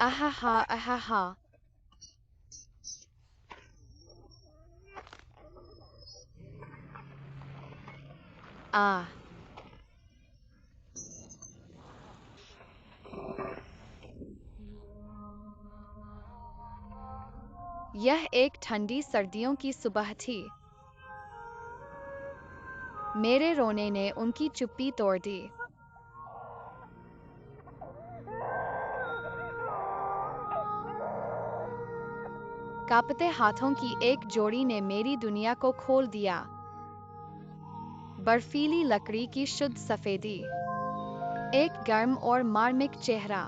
Ahaha, ahaha. Ah. यह एक ठंडी सर्दियों की सुबह थी। मेरे रोने ने उनकी चुप्पी तोड़ दी। कांपते हाथों की एक जोड़ी ने मेरी दुनिया को खोल दिया। बर्फीली लकड़ी की शुद्ध सफेदी, एक गर्म और मार्मिक चेहरा।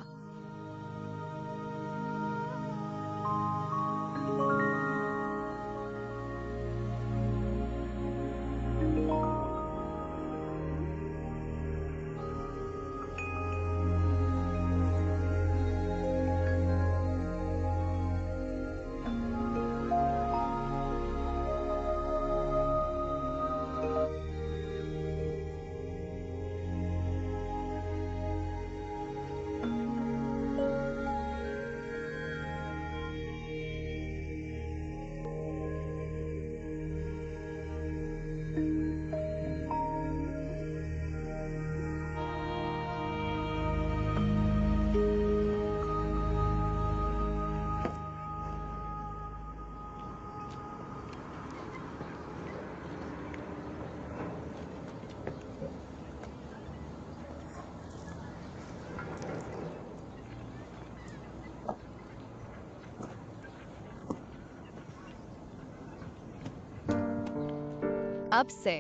अब से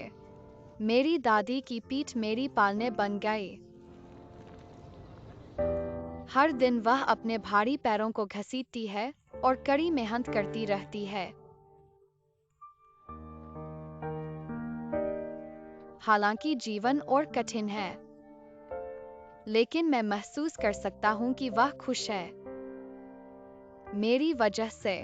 मेरी दादी की पीठ मेरी पालने बन गई। हर दिन वह अपने भारी पैरों को घसीटती है और कड़ी मेहनत करती रहती है। हालांकि जीवन और कठिन है, लेकिन मैं महसूस कर सकता हूं कि वह खुश है, मेरी वजह से।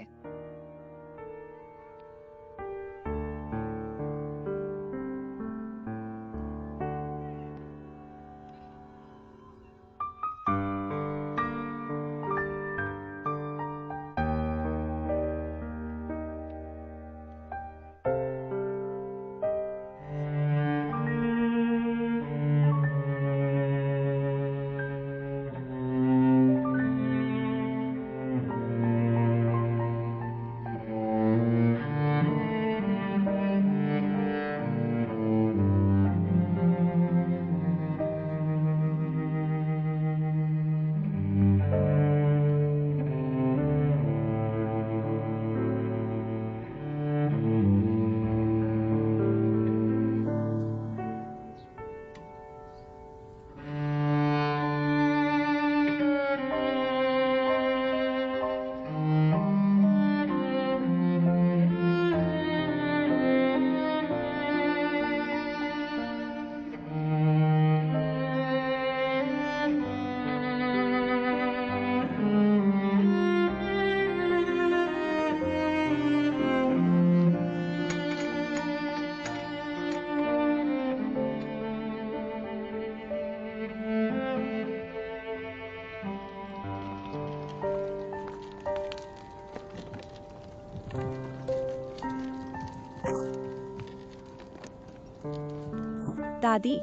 दादी,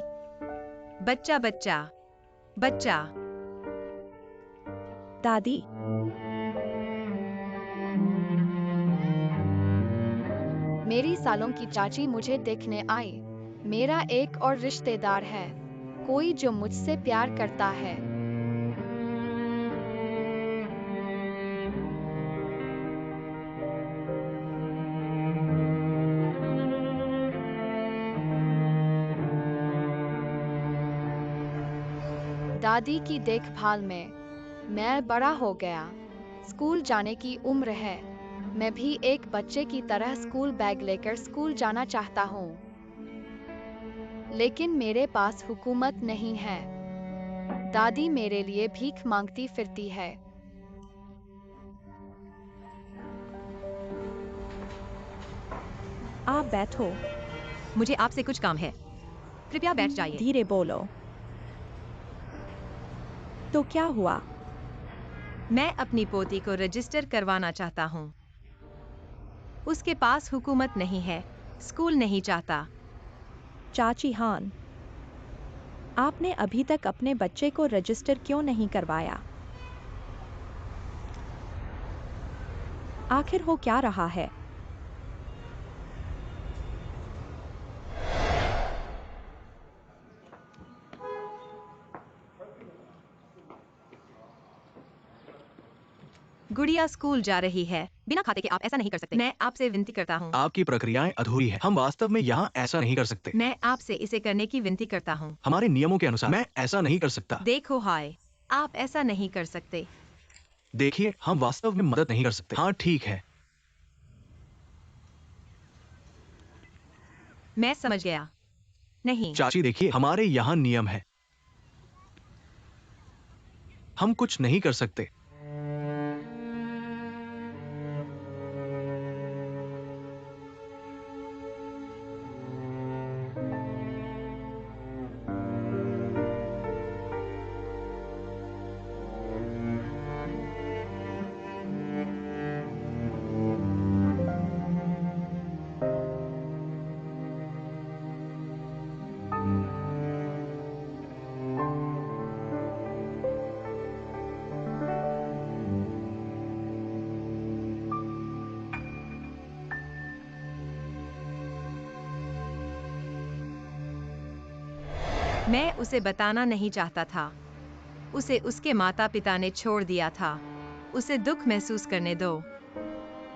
बच्चा बच्चा बच्चा। दादी, मेरी सालों की चाची मुझे देखने आई। मेरा एक और रिश्तेदार है, कोई जो मुझसे प्यार करता है। दादी की देखभाल में मैं बड़ा हो गया। स्कूल जाने की उम्र है। मैं भी एक बच्चे की तरह स्कूल बैग लेकर स्कूल जाना चाहता हूँ, लेकिन मेरे पास हुकूमत नहीं है। दादी मेरे लिए भीख मांगती फिरती है। आप बैठो। मुझे आपसे कुछ काम है, कृपया बैठ जाइए। धीरे बोलो। तो क्या हुआ? मैं अपनी पोती को रजिस्टर करवाना चाहता हूँ। उसके पास हुकूमत नहीं है, स्कूल नहीं चाहता। चाची हान, आपने अभी तक अपने बच्चे को रजिस्टर क्यों नहीं करवाया? आखिर हो क्या रहा है? गुड़िया स्कूल जा रही है, बिना खाते के आप ऐसा नहीं कर सकते। मैं आपसे विनती करता हूँ। आपकी प्रक्रियाएं अधूरी है। हम वास्तव में यहाँ ऐसा नहीं कर सकते। मैं आपसे इसे करने की विनती करता हूँ। हमारे नियमों के अनुसार मैं ऐसा नहीं कर सकता। देखो हाय, आप ऐसा नहीं कर सकते। देखिए, हम वास्तव में मदद नहीं कर सकते। हाँ ठीक है। मैं समझ गया। नहीं, चाची देखिए, हमारे यहाँ नियम है। हम कुछ नहीं कर सकते। मैं उसे बताना नहीं चाहता था। उसे उसके माता पिता ने छोड़ दिया था। उसे दुख महसूस करने दो।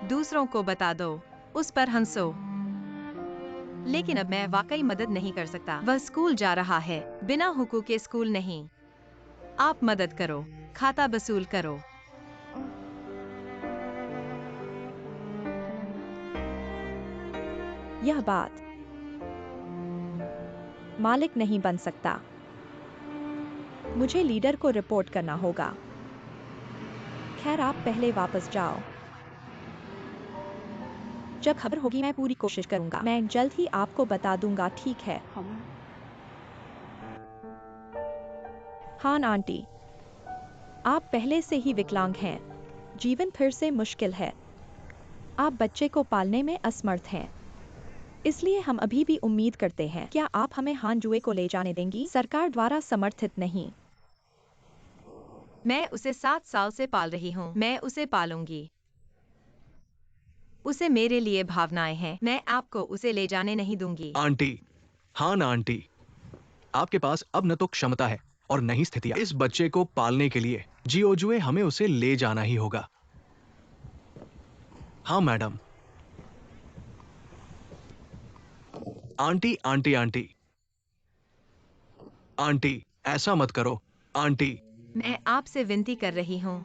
दूसरों को बता दो। उस पर हंसो। लेकिन अब मैं वाकई मदद नहीं कर सकता। वह स्कूल जा रहा है, बिना हुकूक के स्कूल नहीं। आप मदद करो, खाता वसूल करो। यह बात मालिक नहीं बन सकता। मुझे लीडर को रिपोर्ट करना होगा। खैर, आप पहले वापस जाओ। जब खबर होगी मैं पूरी कोशिश करूंगा। मैं जल्द ही आपको बता दूंगा, ठीक है? हान आंटी, आप पहले से ही विकलांग हैं। जीवन फिर से मुश्किल है। आप बच्चे को पालने में असमर्थ हैं। इसलिए हम अभी भी उम्मीद करते हैं। क्या आप हमें हान जुए को ले जाने देंगी? सरकार द्वारा समर्थित नहीं। मैं उसे 7 साल से पाल रही हूँ। मैं उसे पालूंगी। उसे मेरे लिए भावनाएं हैं। मैं आपको उसे ले जाने नहीं दूंगी। आंटी, हाँ ना आंटी, आपके पास अब न तो क्षमता है और न ही स्थितियां। इस बच्चे को पालने के लिए जियोजुए हमें उसे ले जाना ही होगा। हाँ madam. Aunty aunty aunty aunty, ऐसा मत करो आंटी। मैं आपसे विनती कर रही हूँ,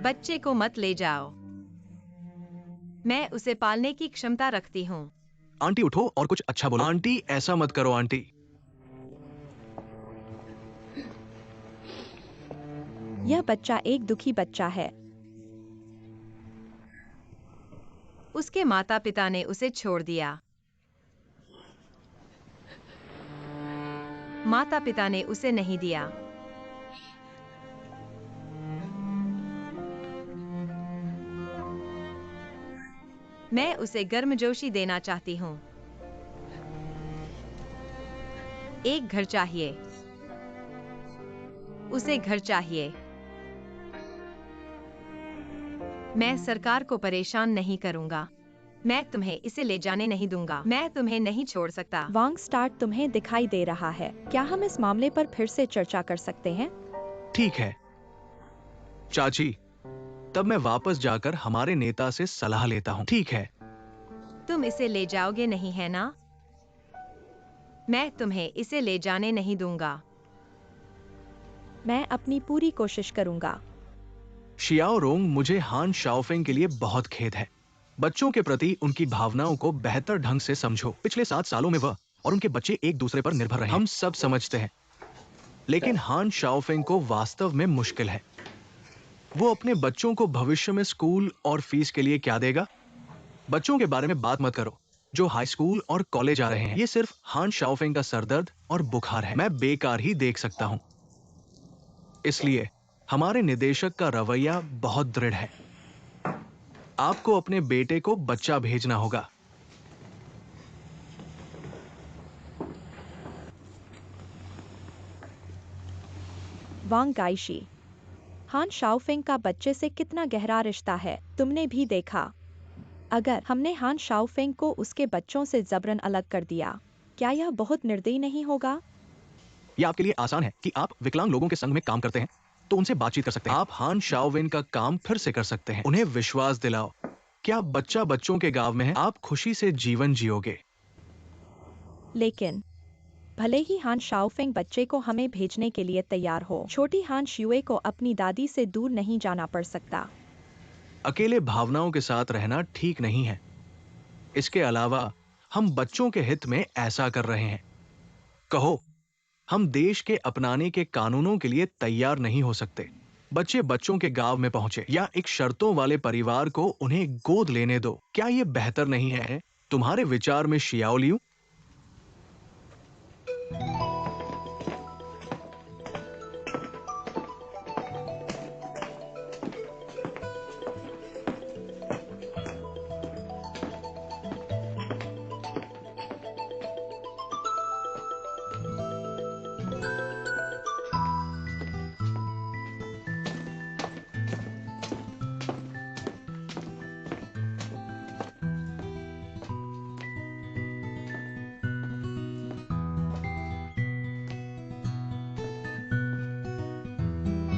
बच्चे को मत ले जाओ। मैं उसे पालने की क्षमता रखती हूँ। आंटी उठो और कुछ अच्छा बोलो। आंटी ऐसा मत करो आंटी। यह बच्चा एक दुखी बच्चा है। उसके माता पिता ने उसे छोड़ दिया। माता पिता ने उसे नहीं दिया। मैं उसे गर्मजोशी देना चाहती हूँ। एक घर चाहिए। उसे घर चाहिए। मैं सरकार को परेशान नहीं करूंगा। मैं तुम्हें इसे ले जाने नहीं दूंगा। मैं तुम्हें नहीं छोड़ सकता। वांग स्टार्ट तुम्हें दिखाई दे रहा है। क्या हम इस मामले पर फिर से चर्चा कर सकते हैं? ठीक है चाची, तब मैं वापस जाकर हमारे नेता से सलाह लेता हूँ। ठीक है। तुम इसे ले जाओगे नहीं है ना? मैं तुम्हें इसे ले जाने नहीं दूंगा। मैं अपनी पूरी कोशिश करूंगा। शियाओ रोंग, मुझे हान शाओफेंग के लिए बहुत खेद है। बच्चों के प्रति उनकी भावनाओं को बेहतर ढंग से समझो। पिछले 7 सालों में वह और उनके बच्चे एक दूसरे पर निर्भर रहे। हम सब समझते हैं, लेकिन हान शाओफेंग को वास्तव में मुश्किल है। वो अपने बच्चों को भविष्य में स्कूल और फीस के लिए क्या देगा? बच्चों के बारे में बात मत करो जो हाई स्कूल और कॉलेज आ रहे हैं। ये सिर्फ हान शाओफेंग का सरदर्द और बुखार है। मैं बेकार ही देख सकता हूं। इसलिए हमारे निदेशक का रवैया बहुत दृढ़ है। आपको अपने बेटे को बच्चा भेजना होगा। वांग गाइशी, हान शाओफेंग का बच्चे से कितना गहरा रिश्ता है, तुमने भी देखा। अगर हमने हान शाओफेंग को उसके बच्चों से जबरन अलग कर दिया, क्या यह बहुत निर्दयी नहीं होगा? यह आपके लिए आसान है कि आप विकलांग लोगों के संग में काम करते हैं, तो उनसे बातचीत कर सकते हैं। आप हान शाओवेन का काम फिर से कर सकते हैं। उन्हें विश्वास दिलाओ क्या बच्चा बच्चों के गांव में है, आप खुशी से जीवन जियोगे। लेकिन भले ही हान शाओफेंग बच्चे को हमें भेजने के लिए तैयार हो, छोटी हान शुए को अपनी दादी से दूर नहीं जाना पड़ सकता। अकेले भावनाओं के साथ रहना ठीक नहीं है। इसके अलावा हम बच्चों के हित में ऐसा कर रहे हैं। कहो, हम देश के अपनाने के कानूनों के लिए तैयार नहीं हो सकते। बच्चे बच्चों के गांव में पहुंचे या एक शर्तों वाले परिवार को उन्हें गोद लेने दो। क्या यह बेहतर नहीं है? तुम्हारे विचार में शियाओ लियू?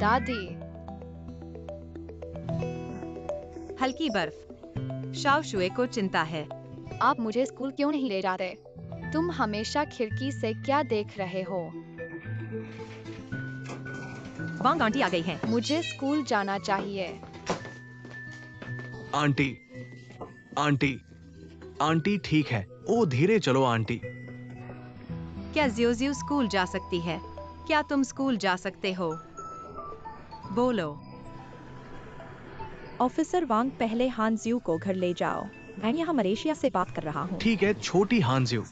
दादी, हल्की बर्फ। शाओ शुए को चिंता है। आप मुझे स्कूल क्यों नहीं ले जाते? तुम हमेशा खिड़की से क्या देख रहे हो? वांग आंटी आ गई हैं। मुझे स्कूल जाना चाहिए। आंटी, आंटी, आंटी ठीक है। ओ धीरे चलो आंटी। क्या जियोजियो स्कूल जा सकती है? क्या तुम स्कूल जा सकते हो? बोलो। ऑफिसर वांग, पहले हान जियू को घर ले जाओ। मैं यहाँ मलेशिया से बात कर रहा हूँ। ठीक है छोटी हांजियो,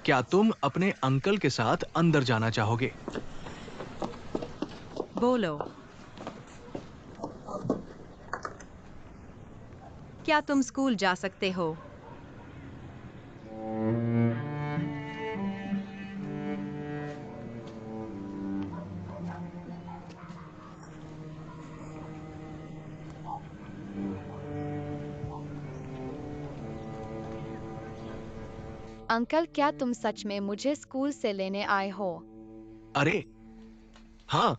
क्या तुम अपने अंकल के साथ अंदर जाना चाहोगे? बोलो। क्या तुम स्कूल जा सकते हो? अंकल, क्या तुम सच में मुझे स्कूल से लेने आए हो? अरे हाँ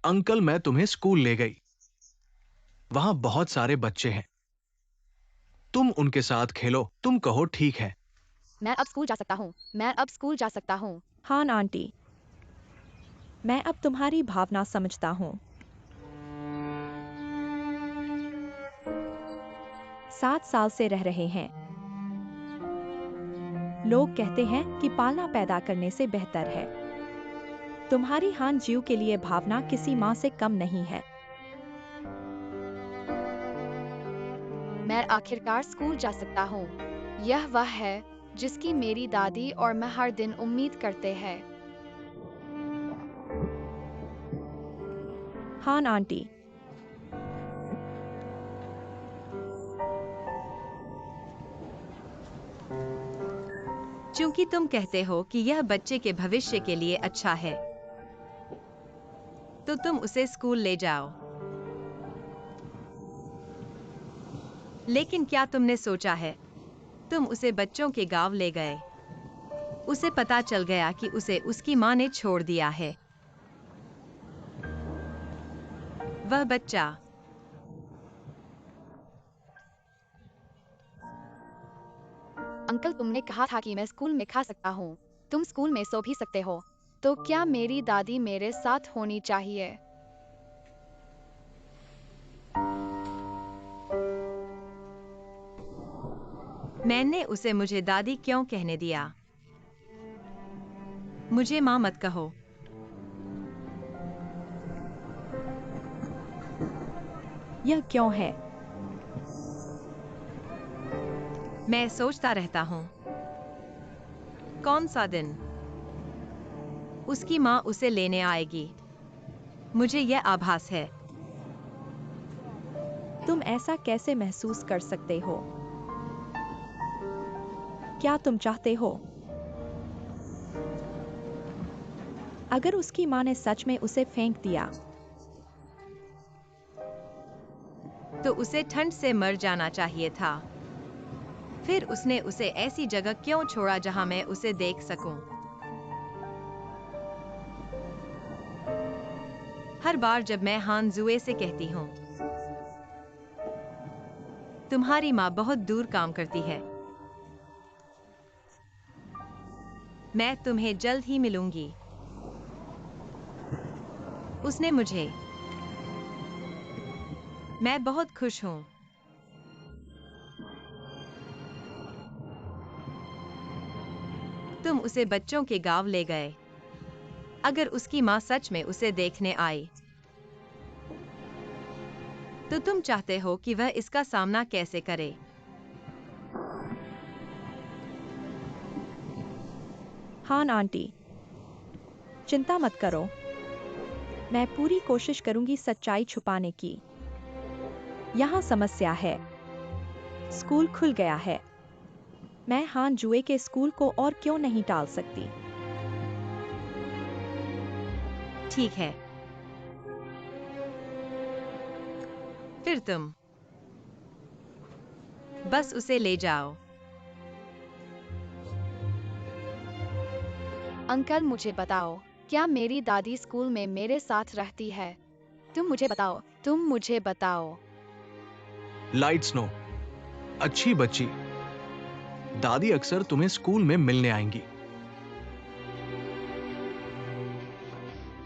अंकल, मैं तुम्हें स्कूल ले गई। वहां बहुत सारे बच्चे हैं, तुम उनके साथ खेलो। तुम कहो ठीक है। मैं अब स्कूल जा सकता हूँ। मैं अब स्कूल जा सकता हूँ। हान आंटी, मैं अब तुम्हारी भावना समझता हूँ। 7 साल से रह रहे हैं। लोग कहते हैं कि पालना पैदा करने से बेहतर है। तुम्हारी हान जियू के लिए भावना किसी माँ से कम नहीं है। मैं आखिरकार स्कूल जा सकता हूँ। यह वह है जिसकी मेरी दादी और मैं हर दिन उम्मीद करते हैं। हान आंटी, चूंकि तुम कहते हो कि यह बच्चे के भविष्य के लिए अच्छा है, तो तुम उसे स्कूल ले जाओ। लेकिन क्या तुमने सोचा है? तुम उसे बच्चों के गांव ले गए। उसे पता चल गया कि उसे उसकी मां ने छोड़ दिया है। वह बच्चा अंकल, तुमने कहा था कि मैं स्कूल में खा सकता हूँ। तुम स्कूल में सो भी सकते हो। तो क्या मेरी दादी मेरे साथ होनी चाहिए? मैंने उसे मुझे दादी क्यों कहने दिया? मुझे मां मत कहो। यह क्यों है? मैं सोचता रहता हूँ, कौन सा दिन उसकी माँ उसे लेने आएगी। मुझे यह आभास है। तुम ऐसा कैसे महसूस कर सकते हो? क्या तुम चाहते हो? अगर उसकी माँ ने सच में उसे फेंक दिया, तो उसे ठंड से मर जाना चाहिए था। फिर उसने उसे ऐसी जगह क्यों छोड़ा जहां मैं उसे देख सकूं? हर बार जब मैं हान जुए से कहती हूँ, तुम्हारी माँ बहुत दूर काम करती है, मैं तुम्हें जल्द ही मिलूंगी, उसने मुझे, मैं बहुत खुश हूँ। तुम उसे बच्चों के गांव ले गए। अगर उसकी माँ सच में उसे देखने आई, तो तुम चाहते हो कि वह इसका सामना कैसे करे? हान आंटी, चिंता मत करो, मैं पूरी कोशिश करूंगी सच्चाई छुपाने की। यहाँ समस्या है, स्कूल खुल गया है। मैं हान जुए के स्कूल को और क्यों नहीं टाल सकती? ठीक है, फिर तुम बस उसे ले जाओ। अंकल मुझे बताओ, क्या मेरी दादी स्कूल में मेरे साथ रहती है? तुम मुझे बताओ। लाइट स्नो, अच्छी बच्ची। दादी अक्सर तुम्हें स्कूल में मिलने आएंगी।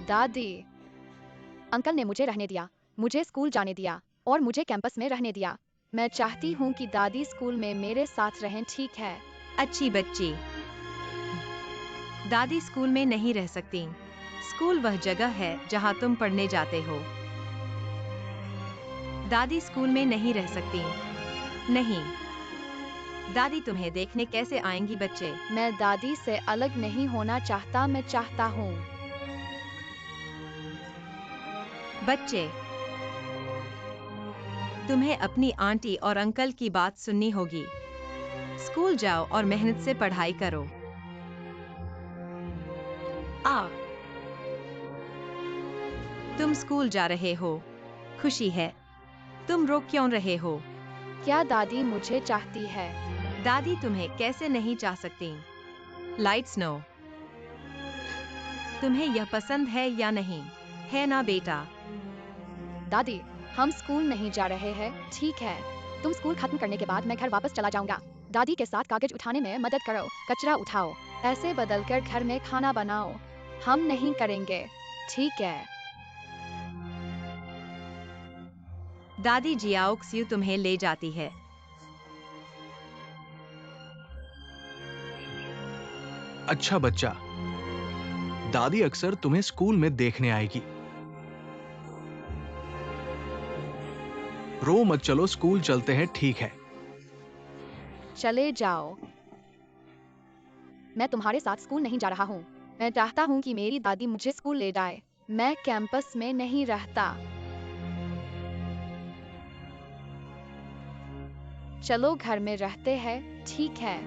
दादी, अंकल ने मुझे रहने दिया, मुझे स्कूल जाने दिया और मुझे कैंपस में रहने दिया। मैं चाहती हूँ कि दादी स्कूल में मेरे साथ रहें, ठीक है? अच्छी बच्ची, दादी स्कूल में नहीं रह सकती। स्कूल वह जगह है जहां तुम पढ़ने जाते हो। दादी स्कूल में नहीं रह सकती। नहीं, दादी तुम्हें देखने कैसे आएंगी बच्चे? मैं दादी से अलग नहीं होना चाहता, मैं चाहता हूँ। बच्चे, तुम्हें अपनी आंटी और अंकल की बात सुननी होगी। स्कूल जाओ और मेहनत से पढ़ाई करो। तुम स्कूल जा रहे हो, खुशी है। तुम रोक क्यों रहे हो? क्या दादी मुझे चाहती है? दादी तुम्हें कैसे नहीं चाह सकती? लाइट स्नो, तुम्हें यह पसंद है या नहीं? है ना बेटा? दादी, हम स्कूल नहीं जा रहे हैं, ठीक है? तुम स्कूल खत्म करने के बाद मैं घर वापस चला जाऊंगा। दादी के साथ कागज उठाने में मदद करो, कचरा उठाओ, ऐसे बदलकर घर में खाना बनाओ। हम नहीं करेंगे, ठीक है? दादी जियाओक्स्यू तुम्हें ले जाती है। अच्छा बच्चा, दादी अक्सर तुम्हें स्कूल में देखने आएगी। रो मत, चलो स्कूल चलते हैं, ठीक है? चले जाओ। मैं तुम्हारे साथ स्कूल नहीं जा रहा हूँ। मैं चाहता हूँ कि मेरी दादी मुझे स्कूल ले जाए। मैं कैंपस में नहीं रहता। चलो घर में रहते हैं, ठीक है?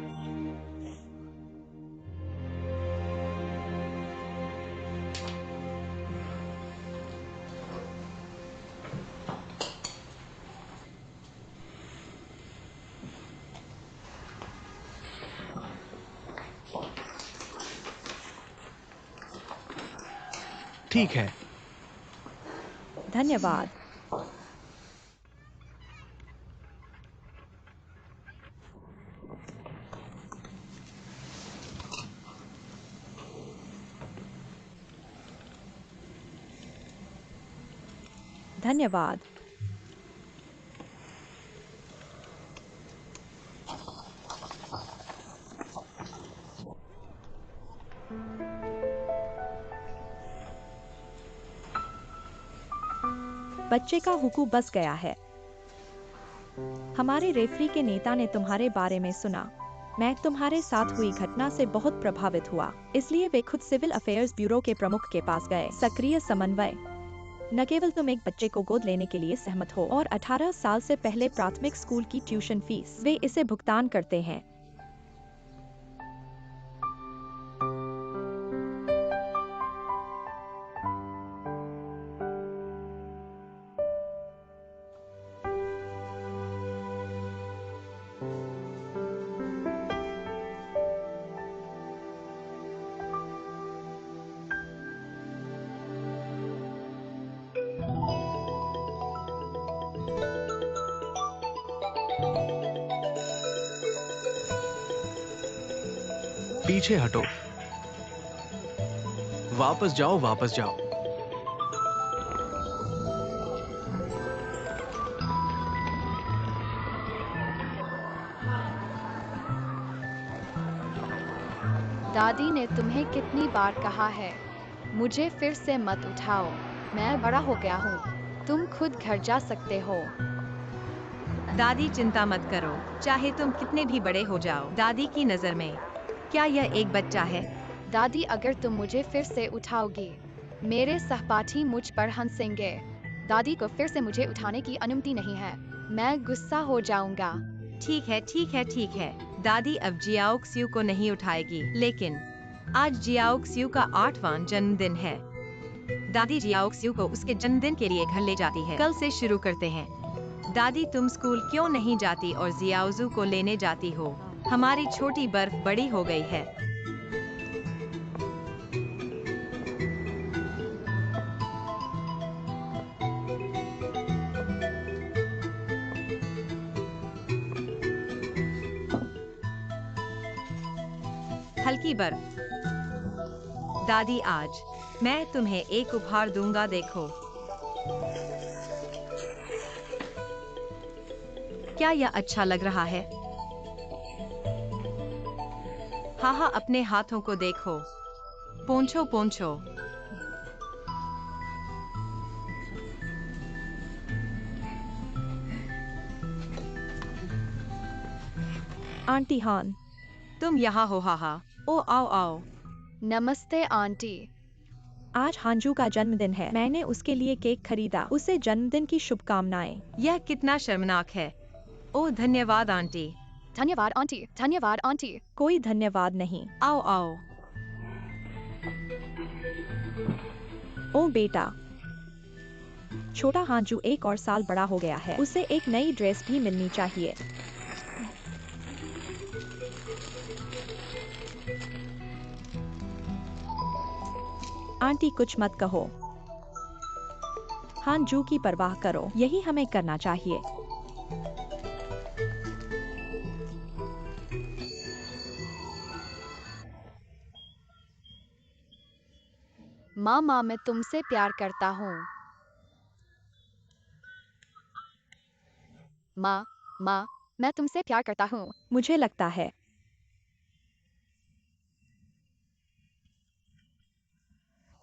ठीक है। धन्यवाद। धन्यवाद। बच्चे का हुकू बस गया है। हमारे रेफरी के नेता ने तुम्हारे बारे में सुना। मैं तुम्हारे साथ हुई घटना से बहुत प्रभावित हुआ, इसलिए वे खुद सिविल अफेयर्स ब्यूरो के प्रमुख के पास गए। सक्रिय समन्वय। न केवल तुम एक बच्चे को गोद लेने के लिए सहमत हो और 18 साल से पहले प्राथमिक स्कूल की ट्यूशन फीस वे इसे भुगतान करते हैं। पीछे हटो। वापस जाओ, वापस जाओ। दादी ने तुम्हें कितनी बार कहा है, मुझे फिर से मत उठाओ। मैं बड़ा हो गया हूँ, तुम खुद घर जा सकते हो। दादी चिंता मत करो, चाहे तुम कितने भी बड़े हो जाओ। दादी की नजर में क्या यह एक बच्चा है? दादी, अगर तुम मुझे फिर से उठाओगी, मेरे सहपाठी मुझ पर हंसेंगे। दादी को फिर से मुझे उठाने की अनुमति नहीं है, मैं गुस्सा हो जाऊंगा। ठीक है, ठीक है, ठीक है। दादी अब जियाओक्स्यू को नहीं उठाएगी, लेकिन आज जियाओक्स्यू का 8वां जन्मदिन है। दादी जियाओक्स्यू को उसके जन्मदिन के लिए घर ले जाती है। कल से शुरू करते हैं। दादी, तुम स्कूल क्यों नहीं जाती और जियाओजू को लेने जाती हो? हमारी छोटी बर्फ बड़ी हो गई है। हल्की बर्फ। दादी, आज मैं तुम्हें एक उपहार दूंगा, देखो। क्या यह अच्छा लग रहा है? हाँ हाँ, अपने हाथों को देखो। पोंछो पोंछो। आंटी हान, तुम यहाँ हो? हाहा। ओ आओ आओ। नमस्ते आंटी। आज हांजू का जन्मदिन है। मैंने उसके लिए केक खरीदा। उसे जन्मदिन की शुभकामनाएं। यह कितना शर्मनाक है। ओह धन्यवाद आंटी। धन्यवाद आंटी, धन्यवाद आंटी। कोई धन्यवाद नहीं। आओ आओ। ओ बेटा, छोटा हांजू 1 और साल बड़ा हो गया है। उसे एक नई ड्रेस भी मिलनी चाहिए। आंटी, कुछ मत कहो। हांजू की परवाह करो, यही हमें करना चाहिए। माँ, मैं तुमसे प्यार करता हूँ। माँ, मैं तुमसे प्यार करता हूँ। मुझे लगता है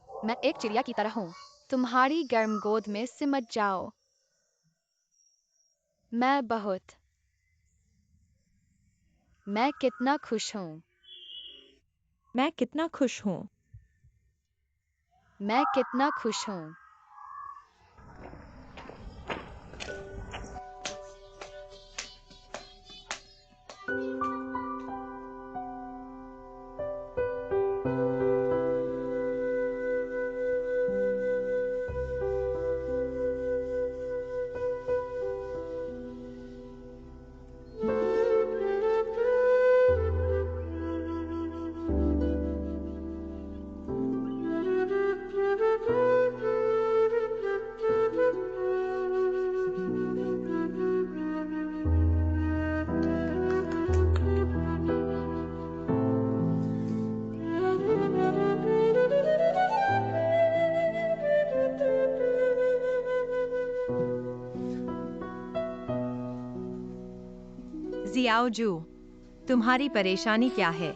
मैं एक चिड़िया की तरह हूँ, तुम्हारी गर्म गोद में सिमट जाओ। मैं कितना खुश हूँ। मैं कितना खुश हूँ। मैं कितना खुश हूँ। जियाओजू, तुम्हारी परेशानी क्या है?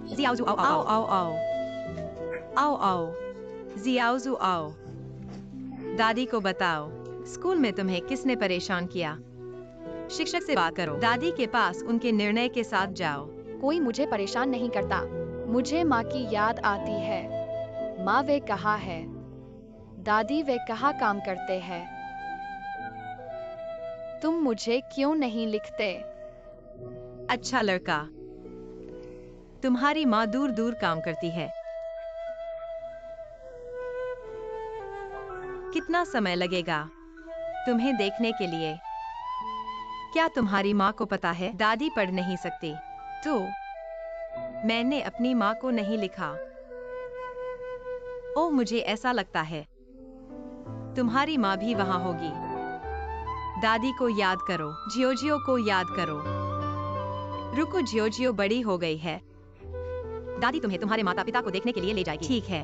जियाओजू, आओ आओ आओ आओ आओ आओ। जियाओजू, आओ। दादी को बताओ, स्कूल में तुम्हें किसने परेशान किया? शिक्षक से बात करो। दादी के पास उनके निर्णय के साथ जाओ। कोई मुझे परेशान नहीं करता। मुझे माँ की याद आती है। माँ वे कहाँ है? दादी वे कहाँ काम करते हैं? तुम मुझे क्यों नहीं लिखते? अच्छा लड़का, तुम्हारी माँ दूर दूर काम करती है। कितना समय लगेगा तुम्हें देखने के लिए? क्या तुम्हारी माँ को पता है दादी पढ़ नहीं सकती? तो मैंने अपनी माँ को नहीं लिखा। ओ, मुझे ऐसा लगता है तुम्हारी माँ भी वहां होगी। दादी को याद करो, जियोजियो को याद करो। रुको, जियोजियो बड़ी हो गई है। दादी तुम्हें तुम्हारे माता पिता को देखने के लिए ले जाएगी। ठीक है?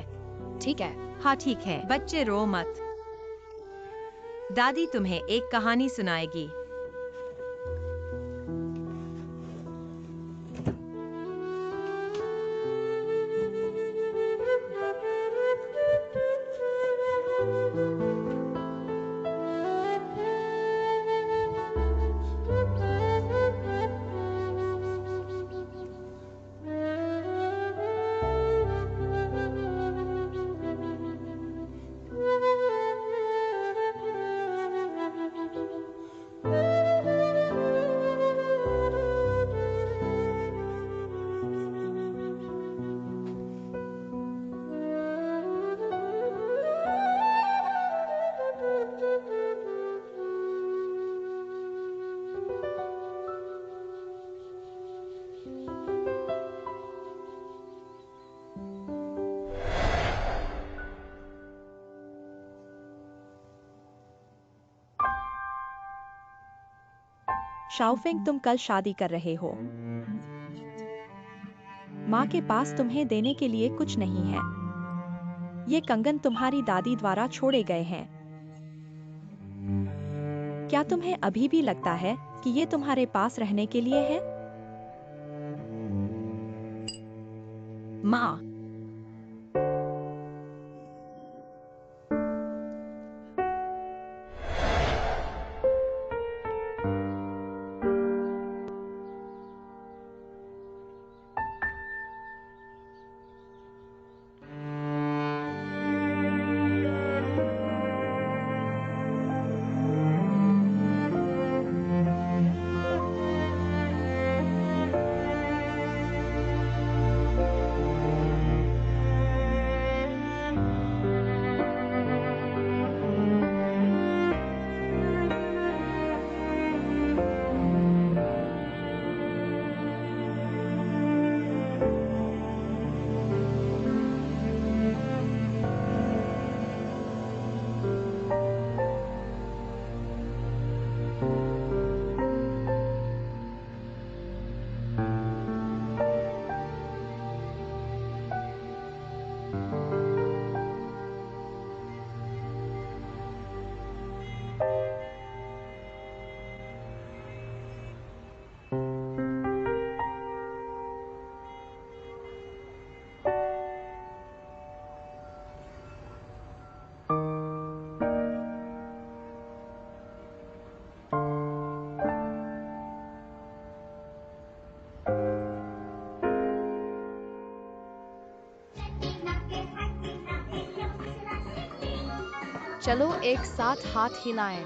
ठीक है। हाँ ठीक है। बच्चे रो मत। दादी तुम्हें एक कहानी सुनाएगी। शाओफिंग, तुम कल शादी कर रहे हो। माँ के पास तुम्हें देने के लिए कुछ नहीं है। ये कंगन तुम्हारी दादी द्वारा छोड़े गए हैं। क्या तुम्हें अभी भी लगता है कि ये तुम्हारे पास रहने के लिए है? माँ, चलो एक साथ हाथ हिलाएं।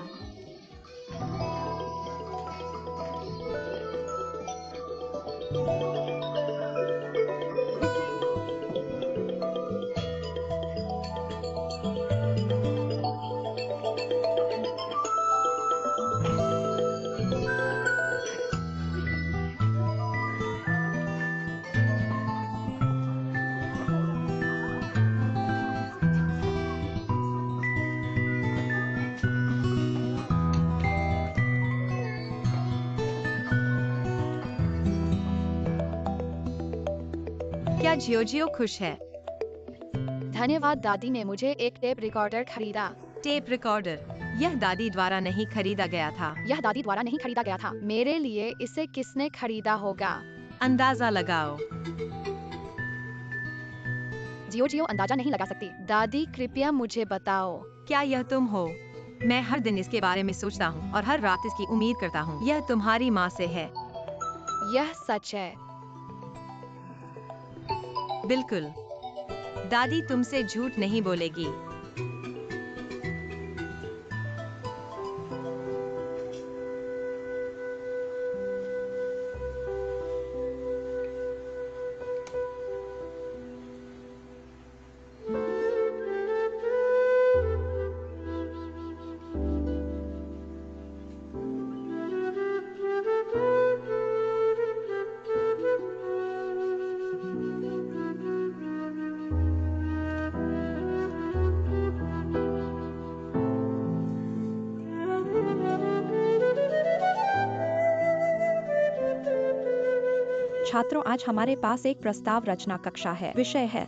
क्या जियोजियो खुश है? धन्यवाद, दादी ने मुझे एक टेप रिकॉर्डर खरीदा। Tape recorder? यह दादी द्वारा नहीं खरीदा गया था। यह दादी द्वारा नहीं खरीदा गया था। मेरे लिए इसे किसने खरीदा होगा? अंदाजा लगाओ। जियोजियो अंदाजा नहीं लगा सकती। दादी कृपया मुझे बताओ। क्या यह तुम हो? मैं हर दिन इसके बारे में सोचता हूँ और हर रात इसकी उम्मीद करता हूँ। यह तुम्हारी माँ से है। यह सच है। बिल्कुल। दादी तुमसे झूठ नहीं बोलेगी। छात्रों, आज हमारे पास एक प्रस्ताव रचना कक्षा है। विषय है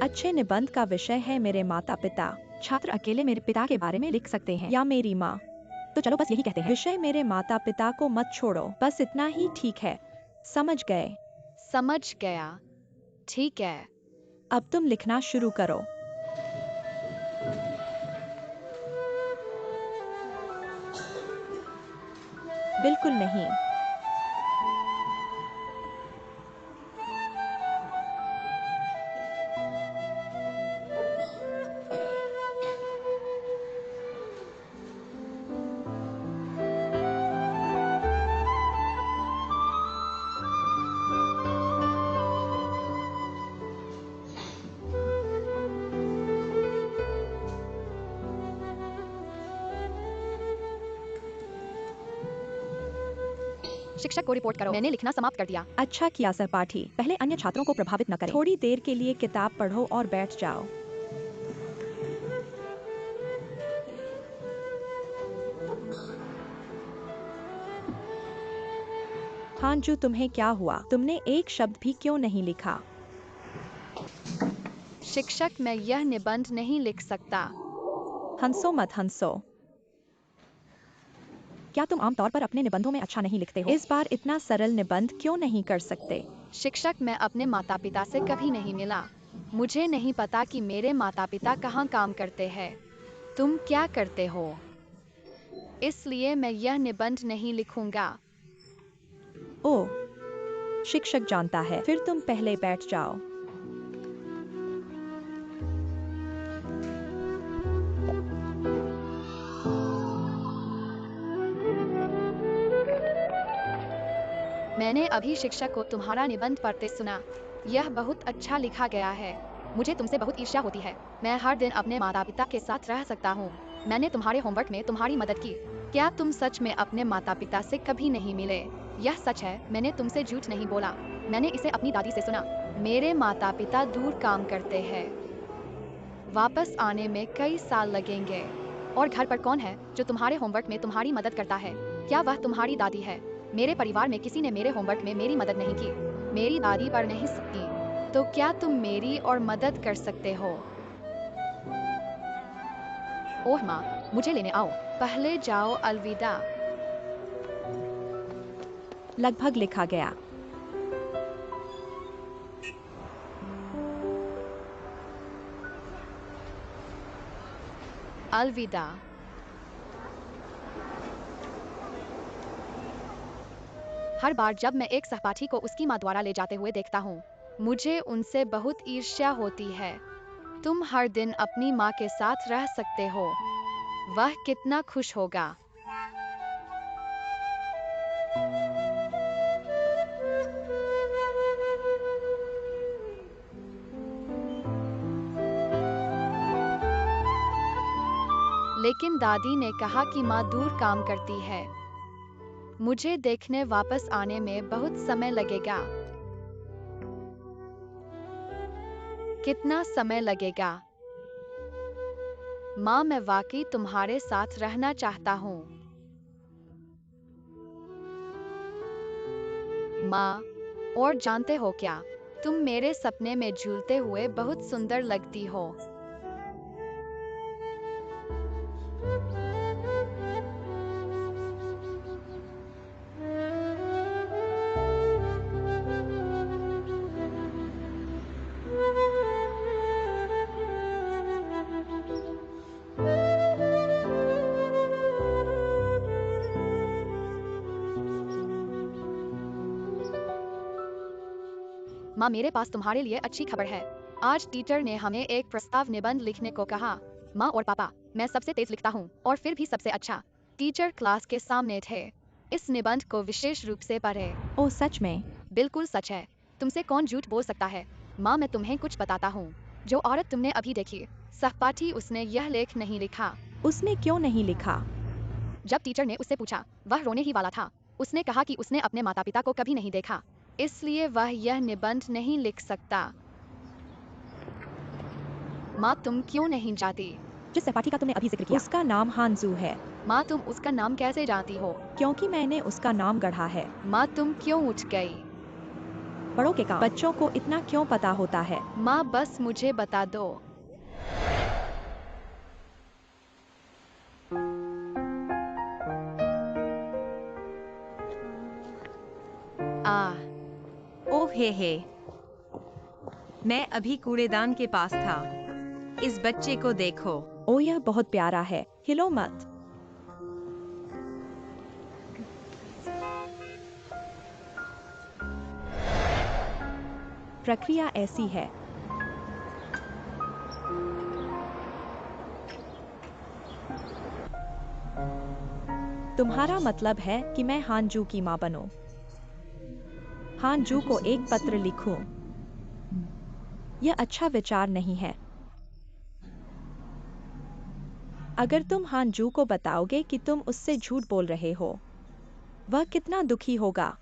अच्छे निबंध का विषय है मेरे माता पिता। छात्र अकेले मेरे पिता के बारे में लिख सकते हैं या मेरी माँ। तो चलो बस यही कहते हैं। विषय मेरे माता पिता को मत छोड़ो, बस इतना ही ठीक है। समझ गए? समझ गया। ठीक है। अब तुम लिखना शुरू करो। बिल्कुल नहीं। शिक्षक को रिपोर्ट करो। मैंने लिखना समाप्त कर दिया। अच्छा किया सहपाठी। पहले अन्य छात्रों को प्रभावित न करें। थोड़ी देर के लिए किताब पढ़ो और बैठ जाओ। हांजू, तुम्हें क्या हुआ? तुमने एक शब्द भी क्यों नहीं लिखा? शिक्षक, मैं यह निबंध नहीं लिख सकता। हंसो मत हंसो। क्या तुम आमतौर पर अपने निबंधों में अच्छा नहीं लिखते हो? इस बार इतना सरल निबंध क्यों नहीं कर सकते? शिक्षक, मैं अपने माता पिता से कभी नहीं मिला। मुझे नहीं पता कि मेरे माता पिता कहाँ काम करते हैं। तुम क्या करते हो? इसलिए मैं यह निबंध नहीं लिखूंगा। ओह, शिक्षक जानता है। फिर तुम पहले बैठ जाओ। मैंने अभी शिक्षक को तुम्हारा निबंध पढ़ते सुना। यह बहुत अच्छा लिखा गया है। मुझे तुमसे बहुत ईर्ष्या होती है। मैं हर दिन अपने माता पिता के साथ रह सकता हूँ। मैंने तुम्हारे होमवर्क में तुम्हारी मदद की। क्या तुम सच में अपने माता पिता से कभी नहीं मिले? यह सच है, मैंने तुमसे झूठ नहीं बोला। मैंने इसे अपनी दादी से सुना। मेरे माता पिता दूर काम करते हैं। वापस आने में कई साल लगेंगे। और घर पर कौन है जो तुम्हारे होमवर्क में तुम्हारी मदद करता है? क्या वह तुम्हारी दादी है? मेरे परिवार में किसी ने मेरे होमवर्क में मेरी मदद नहीं की। मेरी दादी पढ़ नहीं सकती। तो क्या तुम मेरी और मदद कर सकते हो? ओह माँ, मुझे लेने आओ। पहले जाओ, अलविदा। लगभग लिखा गया। अलविदा। हर बार जब मैं एक सहपाठी को उसकी माँ द्वारा ले जाते हुए देखता हूँ, मुझे उनसे बहुत ईर्ष्या होती है। तुम हर दिन अपनी माँ के साथ रह सकते हो। वह कितना खुश होगा। लेकिन दादी ने कहा कि माँ दूर काम करती है। मुझे देखने वापस आने में बहुत समय लगेगा। कितना समय लगेगा? माँ, मैं वाकई तुम्हारे साथ रहना चाहता हूँ। माँ, और जानते हो क्या? तुम मेरे सपने में झूलते हुए बहुत सुंदर लगती हो। माँ, मेरे पास तुम्हारे लिए अच्छी खबर है। आज टीचर ने हमें एक प्रस्ताव निबंध लिखने को कहा। माँ और पापा, मैं सबसे तेज लिखता हूँ और फिर भी सबसे अच्छा। टीचर क्लास के सामने थे। इस निबंध को विशेष रूप से पढ़े। ओ सच में? बिल्कुल सच है। तुमसे कौन झूठ बोल सकता है? माँ, मैं तुम्हें कुछ बताता हूँ। जो औरत तुमने अभी देखी, सहपाठी, उसने यह लेख नहीं लिखा। उसने क्यों नहीं लिखा? जब टीचर ने उससे पूछा, वह रोने ही वाला था। उसने कहा कि उसने अपने माता पिता को कभी नहीं देखा, इसलिए वह यह निबंध नहीं लिख सकता। माँ, तुम क्यों नहीं जाती? जिस सहपाठी का तुमने अभी जिक्र किया, उसका नाम हानजू है। माँ, तुम उसका नाम कैसे जानती हो? क्योंकि मैंने उसका नाम गढ़ा है। माँ, तुम क्यों उठ गई? बड़ों के काम बच्चों को इतना क्यों पता होता है? माँ, बस मुझे बता दो। ओह हे, मैं अभी कूड़ेदान के पास था। इस बच्चे को देखो। ओ यह बहुत प्यारा है, हिलो मत। प्रक्रिया ऐसी है। तुम्हारा मतलब है कि मैं हानजू की माँ बनूं? हानजू को एक पत्र लिखूं? यह अच्छा विचार नहीं है। अगर तुम हानजू को बताओगे कि तुम उससे झूठ बोल रहे हो, वह कितना दुखी होगा।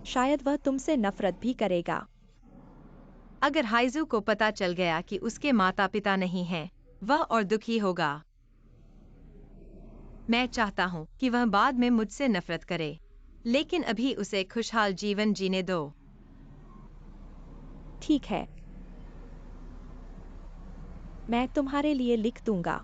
शायद वह तुमसे नफरत भी करेगा। अगर हाइजू को पता चल गया कि उसके माता पिता नहीं हैं, वह और दुखी होगा। मैं चाहता हूँ कि वह बाद में मुझसे नफरत करे, लेकिन अभी उसे खुशहाल जीवन जीने दो। ठीक है, मैं तुम्हारे लिए लिख दूंगा।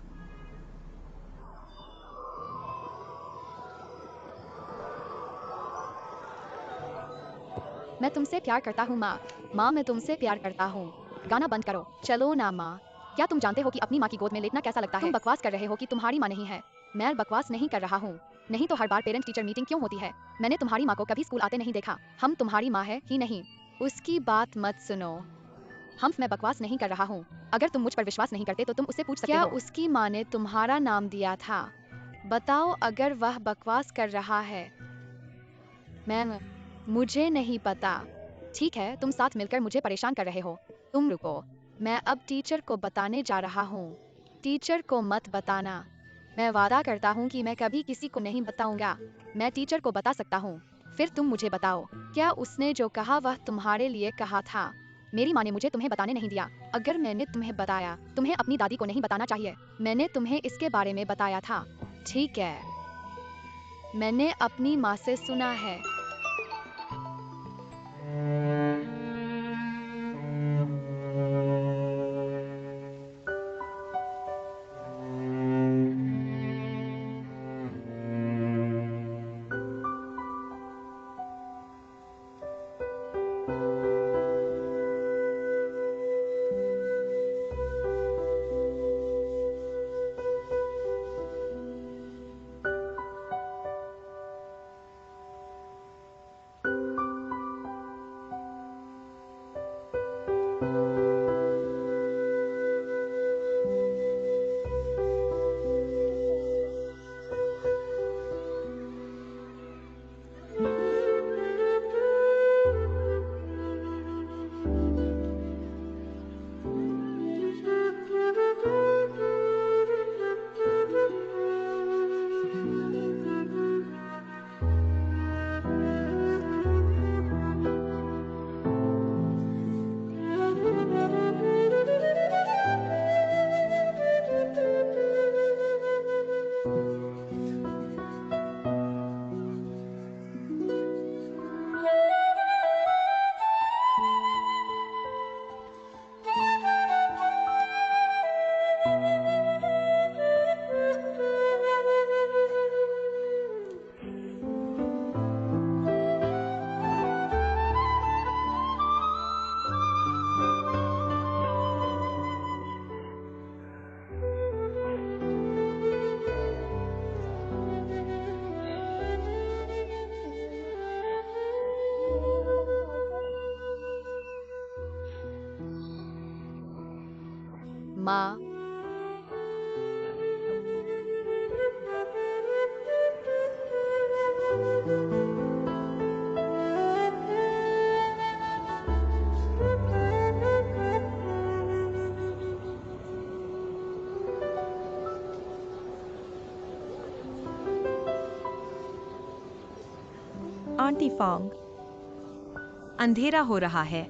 मैं तुमसे प्यार करता हूँ माँ। माँ, मैं तुमसे प्यार करता हूँ। गाना बंद करो, चलो ना माँ। क्या तुम जानते हो कि अपनी माँ की गोद में लेटना कैसा लगता है? तुम बकवास कर रहे हो कि तुम्हारी माँ नहीं है। मैं बकवास नहीं कर रहा हूँ। नहीं तो हर बार पेरेंट टीचर मीटिंग क्यों होती है? मैंने तुम्हारी माँ को कभी स्कूल आते नहीं देखा। हम तुम्हारी माँ है ही नहीं। उसकी बात मत सुनो। मैं बकवास नहीं कर रहा हूँ। अगर तुम मुझ पर विश्वास नहीं करते तो तुम उससे पूछ सकते हो। क्या उसकी माँ ने तुम्हारा नाम दिया था? बताओ अगर वह बकवास कर रहा है। मुझे नहीं पता। ठीक है, तुम साथ मिलकर मुझे परेशान कर रहे हो। तुम रुको, मैं अब टीचर को बताने जा रहा हूँ। टीचर को मत बताना। मैं वादा करता हूँ कि मैं कभी किसी को नहीं बताऊंगा। मैं टीचर को बता सकता हूँ। फिर तुम मुझे बताओ, क्या उसने जो कहा वह तुम्हारे लिए कहा था? मेरी माँ ने मुझे तुम्हें बताने नहीं दिया। अगर मैंने तुम्हें बताया, तुम्हें अपनी दादी को नहीं बताना चाहिए। मैंने तुम्हें इसके बारे में बताया था। ठीक है, मैंने अपनी माँ से सुना है। माँ। आंटी फांग। अंधेरा हो रहा है,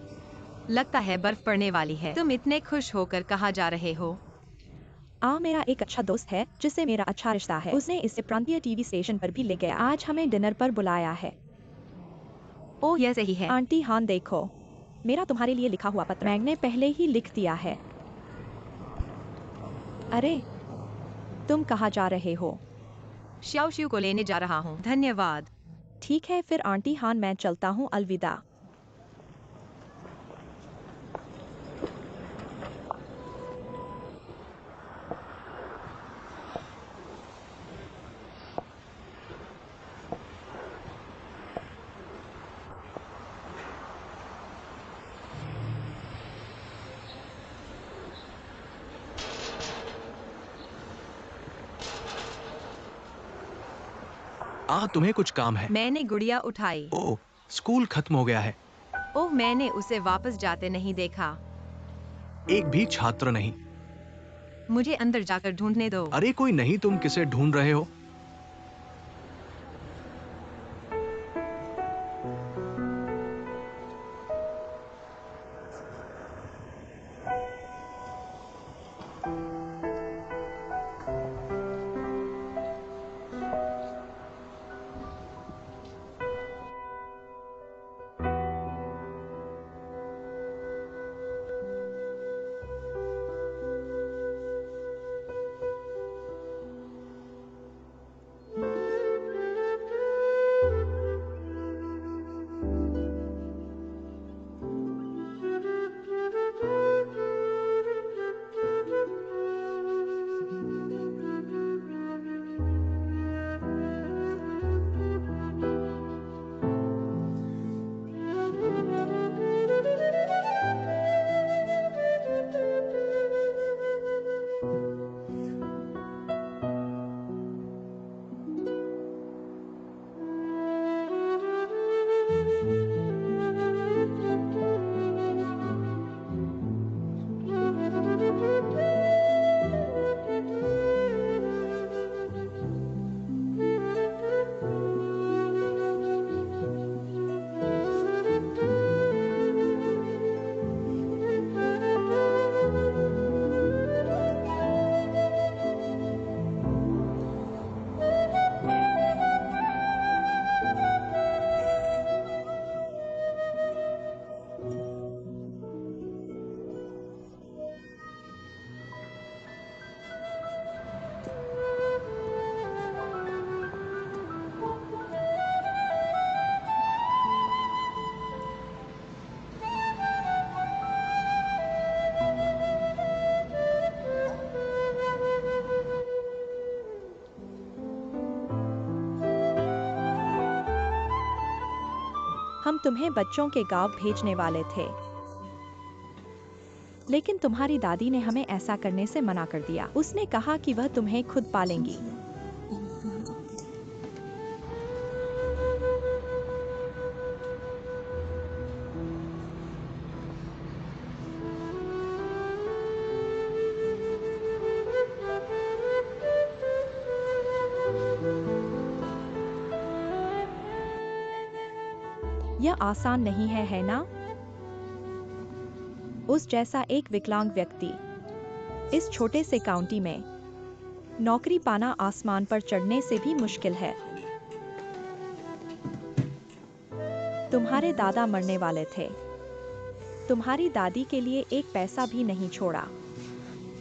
लगता है बर्फ पड़ने वाली है। तुम इतने खुश होकर कहाँ जा रहे हो? मेरा एक अच्छा दोस्त है जिससे मेरा अच्छा रिश्ता है। उसने इसे प्रांतीय टीवी स्टेशन पर भी ले गया। आज हमें डिनर पर बुलाया है। ओह, यह सही है। आंटी हान देखो, मेरा तुम्हारे लिए लिखा हुआ पत्र मैंने पहले ही लिख दिया है। अरे, तुम कहाँ जा रहे हो? श्याओ को लेने जा रहा हूँ। धन्यवाद। ठीक है फिर आंटी हान, मैं चलता हूँ, अलविदा। तुम्हें कुछ काम है? मैंने गुड़िया उठाई। ओह, स्कूल खत्म हो गया है। ओह, मैंने उसे वापस जाते नहीं देखा। एक भी छात्र नहीं। मुझे अंदर जाकर ढूंढने दो। अरे कोई नहीं, तुम किसे ढूंढ रहे हो? हम तुम्हें बच्चों के गांव भेजने वाले थे, लेकिन तुम्हारी दादी ने हमें ऐसा करने से मना कर दिया। उसने कहा कि वह तुम्हें खुद पालेंगी। यह आसान नहीं है ना? उस जैसा एक विकलांग व्यक्ति इस छोटे से काउंटी में नौकरी पाना आसमान पर चढ़ने से भी मुश्किल है। तुम्हारे दादा मरने वाले थे। तुम्हारी दादी के लिए एक पैसा भी नहीं छोड़ा,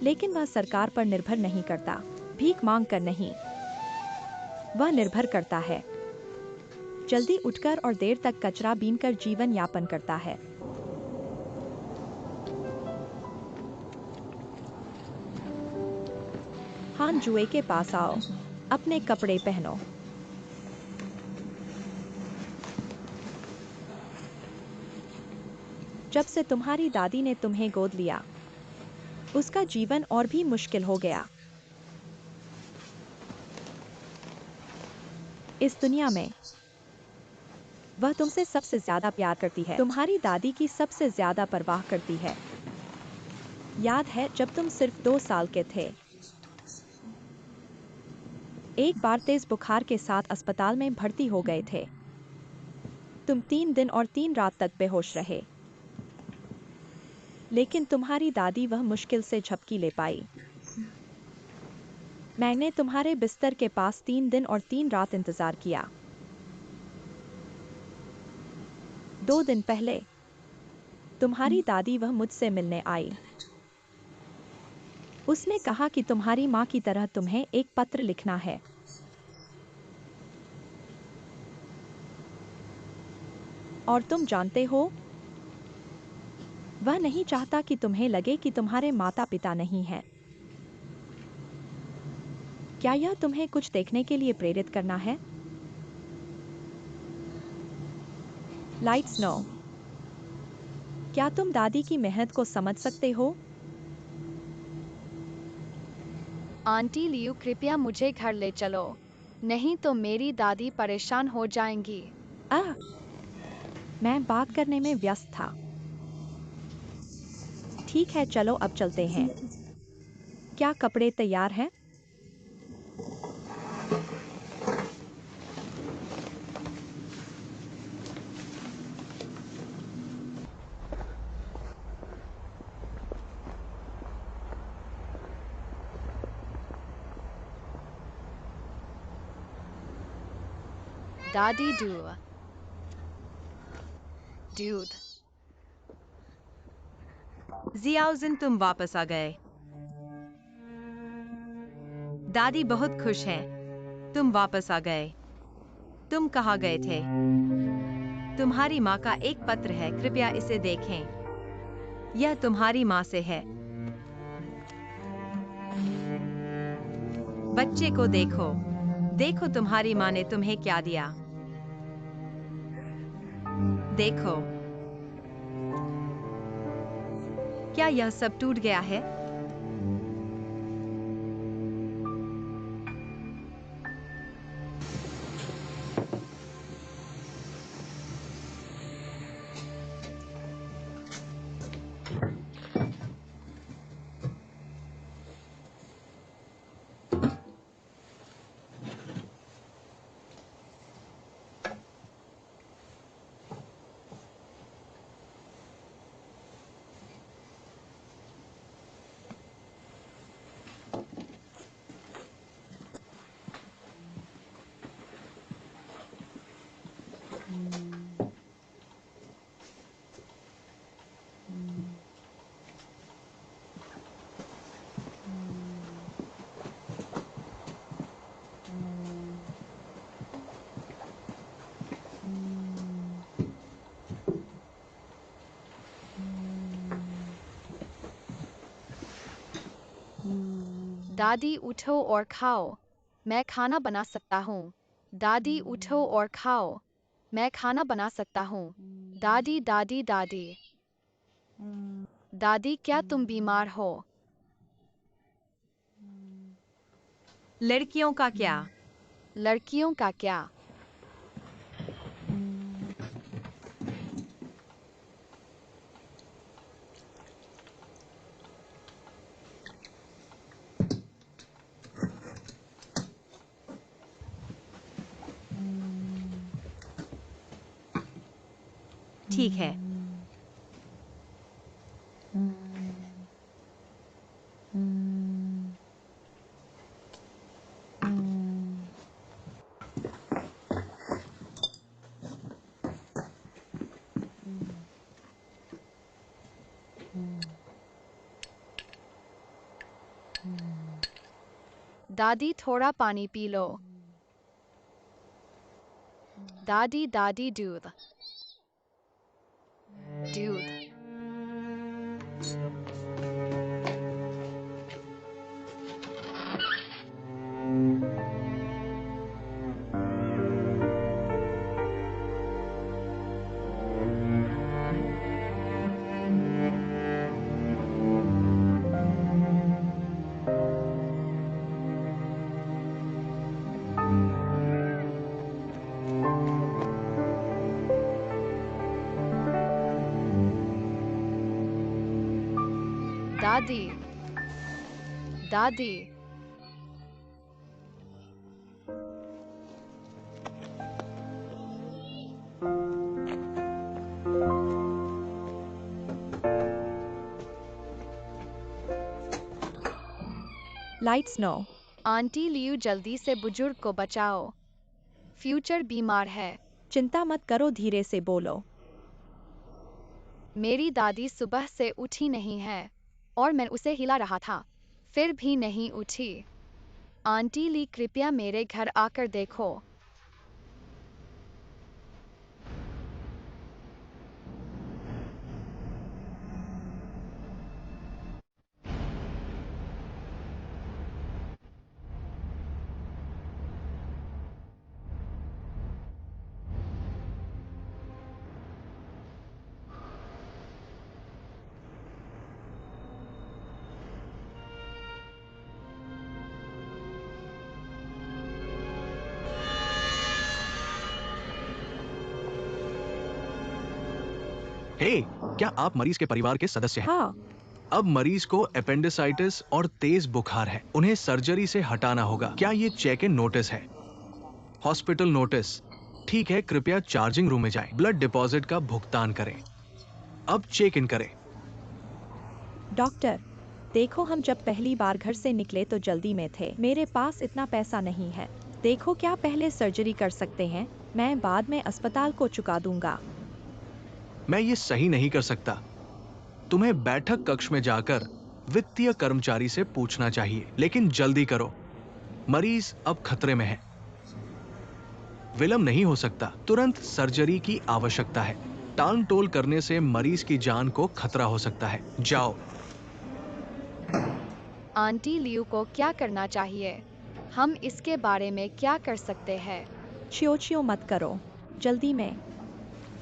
लेकिन वह सरकार पर निर्भर नहीं करता, भीख मांग कर नहीं। वह निर्भर करता है जल्दी उठकर और देर तक कचरा बीनकर जीवन यापन करता है। हान जुए के पास आओ, अपने कपड़े पहनो। जब से तुम्हारी दादी ने तुम्हें गोद लिया, उसका जीवन और भी मुश्किल हो गया। इस दुनिया में वह तुमसे सबसे ज्यादा प्यार करती है, तुम्हारी दादी की सबसे ज्यादा परवाह करती है। याद है जब तुम सिर्फ 2 साल के थे? एक बार तेज बुखार के साथ अस्पताल में भर्ती हो गए थे। तुम 3 दिन और 3 रात तक बेहोश रहे, लेकिन तुम्हारी दादी वह मुश्किल से झपकी ले पाई। मैंने तुम्हारे बिस्तर के पास 3 दिन और 3 रात इंतजार किया। 2 दिन पहले तुम्हारी दादी वह मुझसे मिलने आई। उसने कहा कि तुम्हारी माँ की तरह तुम्हें एक पत्र लिखना है। और तुम जानते हो, वह नहीं चाहता कि तुम्हें लगे कि तुम्हारे माता पिता नहीं हैं। क्या यह तुम्हें कुछ देखने के लिए प्रेरित करना है? Lights no. क्या तुम दादी की मेहनत को समझ सकते हो? आंटी लियू, कृपया मुझे घर ले चलो, नहीं तो मेरी दादी परेशान हो जाएंगी। आह, मैं बात करने में व्यस्त था। ठीक है, चलो अब चलते हैं। क्या कपड़े तैयार हैं? दादी दूध। जियाउजिन, तुम वापस आ गए। दादी बहुत खुश है। तुम वापस आ गए। तुम कहाँ गए थे? तुम्हारी माँ का एक पत्र है, कृपया इसे देखें। यह तुम्हारी माँ से है। बच्चे को देखो। देखो तुम्हारी माँ ने तुम्हें क्या दिया। देखो, क्या यह सब टूट गया है? दादी उठो और खाओ, मैं खाना बना सकता हूँ। दादी उठो और खाओ, मैं खाना बना सकता हूँ। दादी दादी दादी। दादी, क्या तुम बीमार हो? लड़कियों का क्या? लड़कियों का क्या? ठीक है। दादी, थोड़ा पानी पी लो। दादी दादी दूध। दूध। दादी, दादी, लाइट्स नो। आंटी लियू जल्दी से बुजुर्ग को बचाओ, फ्यूचर बीमार है। चिंता मत करो, धीरे से बोलो। मेरी दादी सुबह से उठी नहीं है और मैं उसे हिला रहा था, फिर भी नहीं उठी। आंटी ली, कृपया मेरे घर आकर देखो। हे, क्या आप मरीज के परिवार के सदस्य हैं? हाँ। अब मरीज को अपेंडिसाइटिस और तेज बुखार है, उन्हें सर्जरी से हटाना होगा। क्या ये चेक इन नोटिस है? Hospital notice. ठीक है, कृपया चार्जिंग रूम में जाएं। ब्लड डिपॉजिट का भुगतान करें। अब चेक इन करें। डॉक्टर, देखो, हम जब पहली बार घर से निकले तो जल्दी में थे। मेरे पास इतना पैसा नहीं है। देखो, क्या पहले सर्जरी कर सकते हैं? मैं बाद में अस्पताल को चुका दूंगा। मैं ये सही नहीं कर सकता। तुम्हें बैठक कक्ष में जाकर वित्तीय कर्मचारी से पूछना चाहिए, लेकिन जल्दी करो, मरीज अब खतरे में है। विलंब नहीं हो सकता, तुरंत सर्जरी की आवश्यकता है। टाल टोल करने से मरीज की जान को खतरा हो सकता है। जाओ। आंटी लियू को क्या करना चाहिए? हम इसके बारे में क्या कर सकते हैं? चियो मत करो, जल्दी में।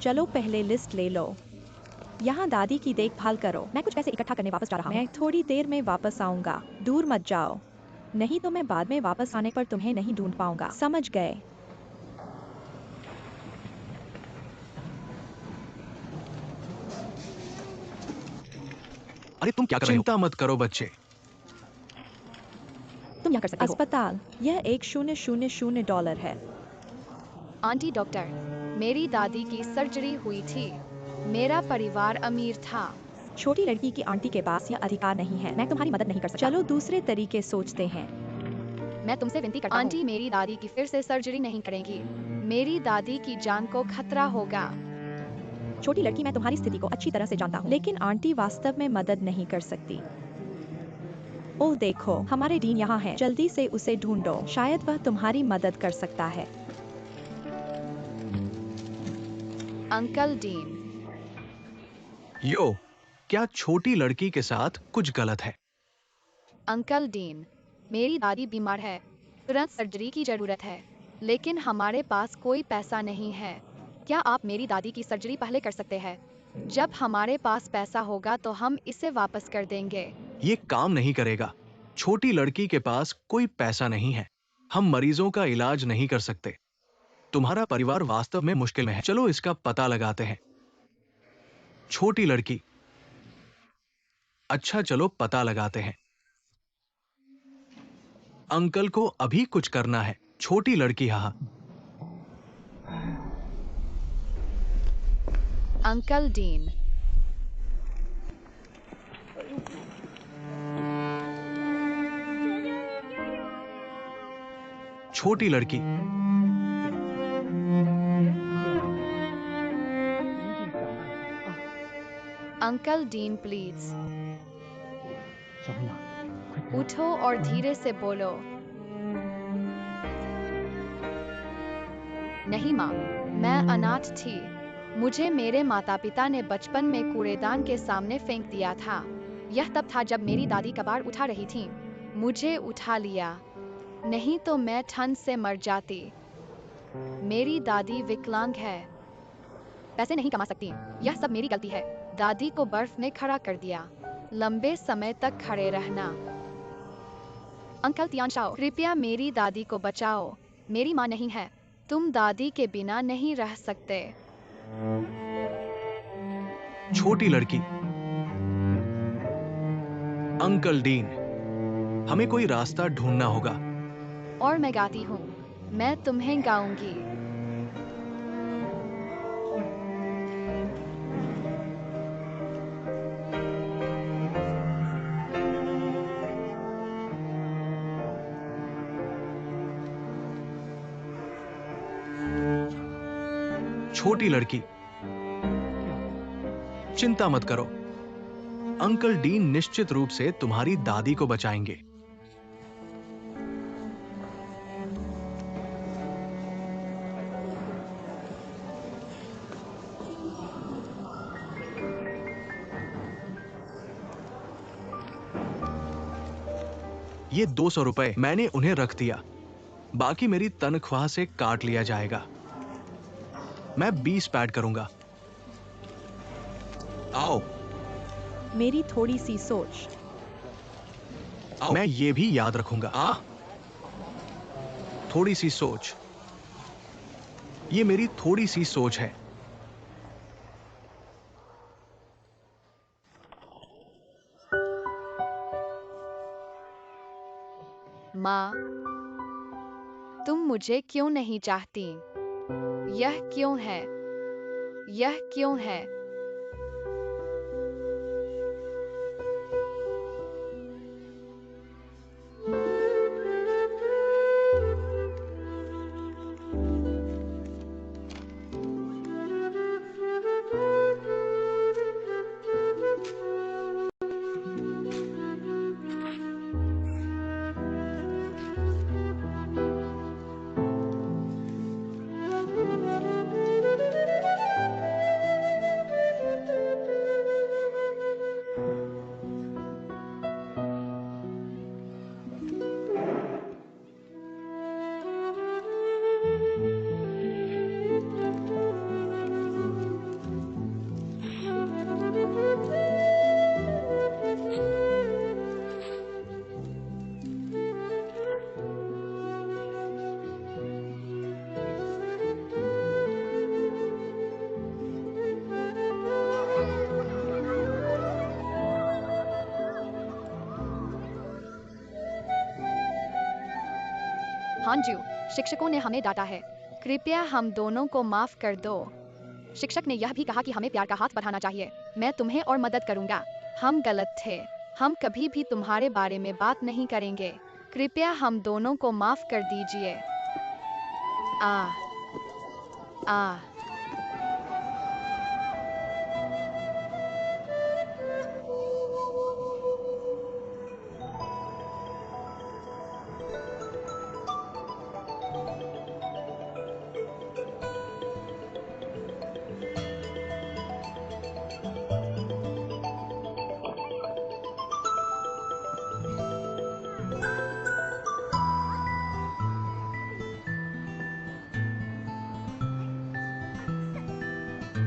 चलो, पहले लिस्ट ले लो। यहाँ दादी की देखभाल करो। मैं कुछ पैसे इकट्ठा करने वापस जा रहा हूँ। मैं थोड़ी देर में वापस आऊंगा। दूर मत जाओ, नहीं तो मैं बाद में वापस आने पर तुम्हें नहीं ढूंढ पाऊंगा। समझ गए? अरे तुम क्या कर रहे हो? चिंता मत करो बच्चे। तुम यहाँ कर सकते हो। अस्पताल, यह $1,000 है। आंटी डॉक्टर, मेरी दादी की सर्जरी हुई थी। मेरा परिवार अमीर था। छोटी लड़की की आंटी के पास यह अधिकार नहीं है। मैं तुम्हारी मदद नहीं कर सकता। चलो, दूसरे तरीके सोचते हैं। मैं तुमसे विनती करता हूँ। आंटी, मेरी दादी की फिर से सर्जरी नहीं करेंगी। मेरी दादी की जान को खतरा होगा। छोटी लड़की, मैं तुम्हारी स्थिति को अच्छी तरह से जानता हूँ, लेकिन आंटी वास्तव में मदद नहीं कर सकती। ओह देखो, हमारे डीन यहाँ है। जल्दी से उसे ढूंढो, शायद वह तुम्हारी मदद कर सकता है। Uncle dean. यो, क्या छोटी लड़की के साथ कुछ गलत है? अंकल डीन, मेरी दादी बीमार है, तुरंत सर्जरी की जरूरत है, लेकिन हमारे पास कोई पैसा नहीं है। क्या आप मेरी दादी की सर्जरी पहले कर सकते हैं? जब हमारे पास पैसा होगा तो हम इसे वापस कर देंगे। ये काम नहीं करेगा। छोटी लड़की के पास कोई पैसा नहीं है। हम मरीजों का इलाज नहीं कर सकते। तुम्हारा परिवार वास्तव में मुश्किल में है। चलो इसका पता लगाते हैं। छोटी लड़की। अच्छा, चलो पता लगाते हैं। अंकल को अभी कुछ करना है। छोटी लड़की, हाँ। Uncle dean. छोटी लड़की। अंकल डीन प्लीज उठो और धीरे से बोलो। नहीं माँ, मैं अनाथ थी। मुझे मेरे माता पिता ने बचपन में कूड़ेदान के सामने फेंक दिया था। यह तब था जब मेरी दादी कबाड़ उठा रही थी। मुझे उठा लिया, नहीं तो मैं ठंड से मर जाती। मेरी दादी विकलांग है, पैसे नहीं कमा सकती। यह सब मेरी गलती है। दादी को बर्फ में खड़ा कर दिया, लंबे समय तक खड़े रहना। अंकल तियानशाओ, कृपया मेरी दादी को बचाओ। मेरी माँ नहीं है, तुम दादी के बिना नहीं रह सकते। छोटी लड़की। अंकल डीन, हमें कोई रास्ता ढूंढना होगा। और मैं गाती हूँ, मैं तुम्हें गाऊंगी। छोटी लड़की, चिंता मत करो, अंकल डीन निश्चित रूप से तुम्हारी दादी को बचाएंगे। ये 200 रुपए मैंने उन्हें रख दिया, बाकी मेरी तनख्वाह से काट लिया जाएगा। मैं 20 पैड करूंगा। आओ, मेरी थोड़ी सी सोच। आओ। मैं ये भी याद रखूंगा। थोड़ी सी सोच, ये मेरी थोड़ी सी सोच है। माँ, तुम मुझे क्यों नहीं चाहती? यह क्यों है? यह क्यों है? हांजू, शिक्षकों ने हमें डांटा है। कृपया हम दोनों को माफ कर दो। शिक्षक ने यह भी कहा कि हमें प्यार का हाथ बढ़ाना चाहिए। मैं तुम्हें और मदद करूंगा। हम गलत थे। हम कभी भी तुम्हारे बारे में बात नहीं करेंगे। कृपया हम दोनों को माफ कर दीजिए। आ आ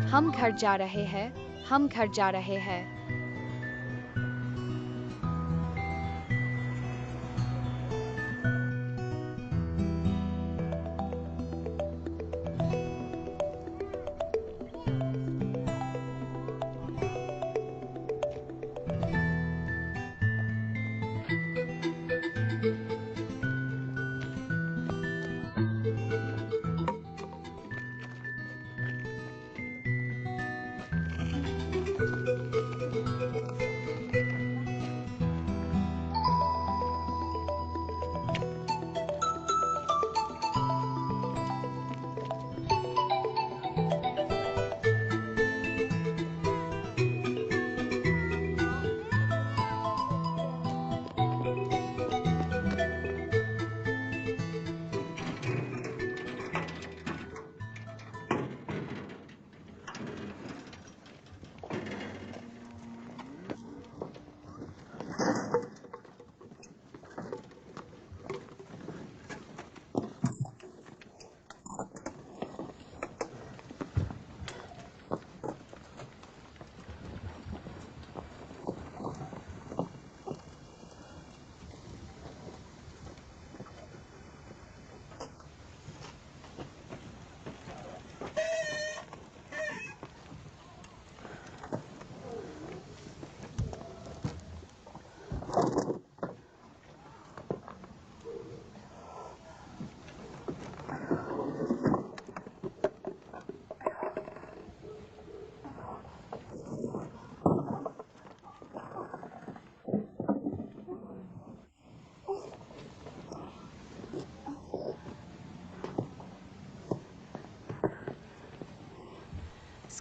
हम घर जा रहे हैं। हम घर जा रहे हैं।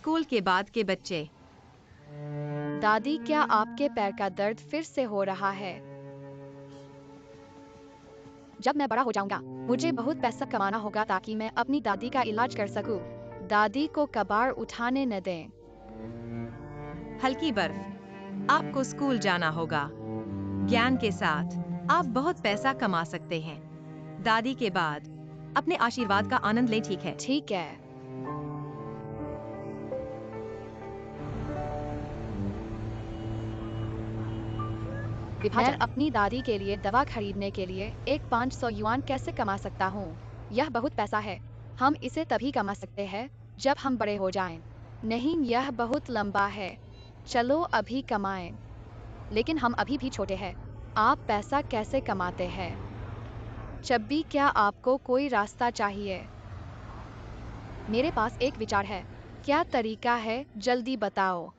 स्कूल के बाद के बच्चे। दादी, क्या आपके पैर का दर्द फिर से हो रहा है? जब मैं बड़ा हो जाऊंगा, मुझे बहुत पैसा कमाना होगा ताकि मैं अपनी दादी का इलाज कर सकूं। दादी को कबाड़ उठाने न दें। हल्की बर्फ। आपको स्कूल जाना होगा। ज्ञान के साथ आप बहुत पैसा कमा सकते हैं। दादी के बाद अपने आशीर्वाद का आनंद लें, ठीक है? ठीक है। मैं अपनी दादी के लिए दवा खरीदने के लिए एक 500 युआन कैसे कमा सकता हूँ? यह बहुत पैसा है। हम इसे तभी कमा सकते हैं जब हम बड़े हो जाएं। नहीं, यह बहुत लंबा है। चलो अभी कमाएं। लेकिन हम अभी भी छोटे हैं। आप पैसा कैसे कमाते हैं? चब्बी, क्या आपको कोई रास्ता चाहिए? मेरे पास एक विचार है। क्या तरीका है? जल्दी बताओ।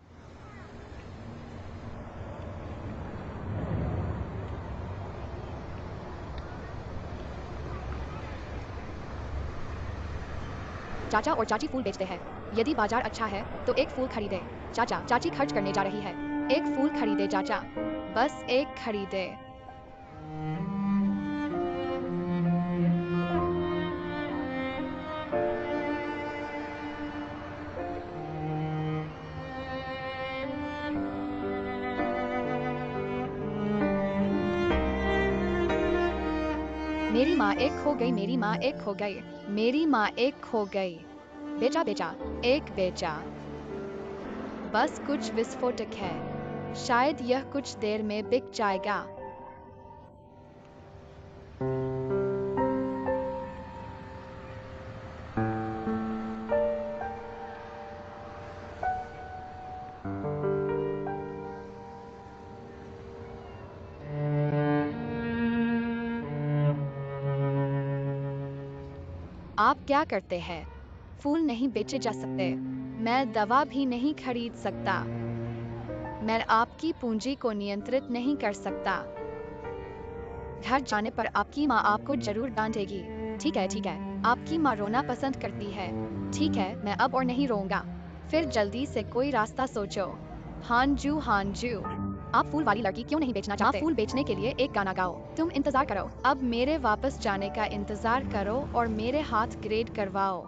चाचा और चाची फूल बेचते हैं। यदि बाजार अच्छा है तो एक फूल खरीदे। चाचा, चाची खर्च करने जा रही है। एक फूल खरीदे चाचा। बस एक खरीदे। मेरी माँ एक खो गई, मेरी माँ एक खो गई, मेरी माँ एक खो गई। बेचा बेचा, एक बेचा। बस कुछ विस्फोटक है। शायद यह कुछ देर में बिक जाएगा। आप क्या करते हैं? फूल नहीं बेचे जा सकते। मैं दवा भी नहीं खरीद सकता। मैं आपकी पूंजी को नियंत्रित नहीं कर सकता। घर जाने पर आपकी माँ आपको जरूर डांटेगी। ठीक है, ठीक है। आपकी माँ रोना पसंद करती है। ठीक है, मैं अब और नहीं रोऊंगा। फिर जल्दी से कोई रास्ता सोचो। हांजू, हांजू। आप फूल वाली लड़की क्यों नहीं बेचना चाहते? फूल बेचने के लिए एक गाना गाओ। तुम इंतजार करो। अब मेरे वापस जाने का इंतजार करो और मेरे हाथ ग्रेड करवाओ।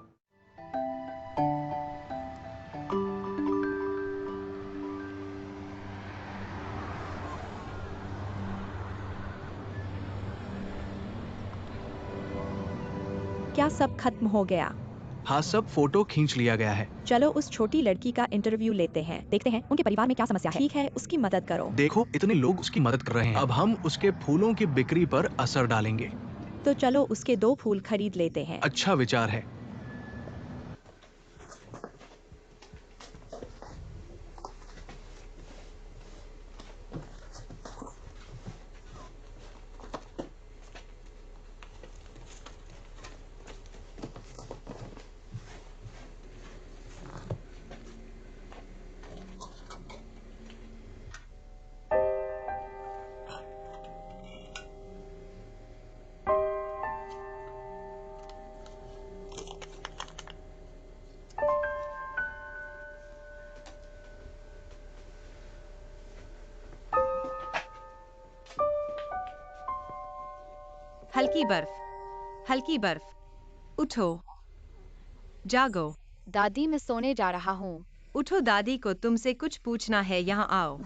क्या सब खत्म हो गया? हाँ, सब फोटो खींच लिया गया है। चलो उस छोटी लड़की का इंटरव्यू लेते हैं। देखते हैं उनके परिवार में क्या समस्या है। ठीक है, उसकी मदद करो। देखो, इतने लोग उसकी मदद कर रहे हैं। अब हम उसके फूलों की बिक्री पर असर डालेंगे। तो चलो उसके 2 फूल खरीद लेते हैं। अच्छा विचार है। हल्की बर्फ। हल्की बर्फ। उठो। जागो। दादी, मैं सोने जा रहा हूँ। उठो, दादी को तुमसे कुछ पूछना है, यहाँ आओ।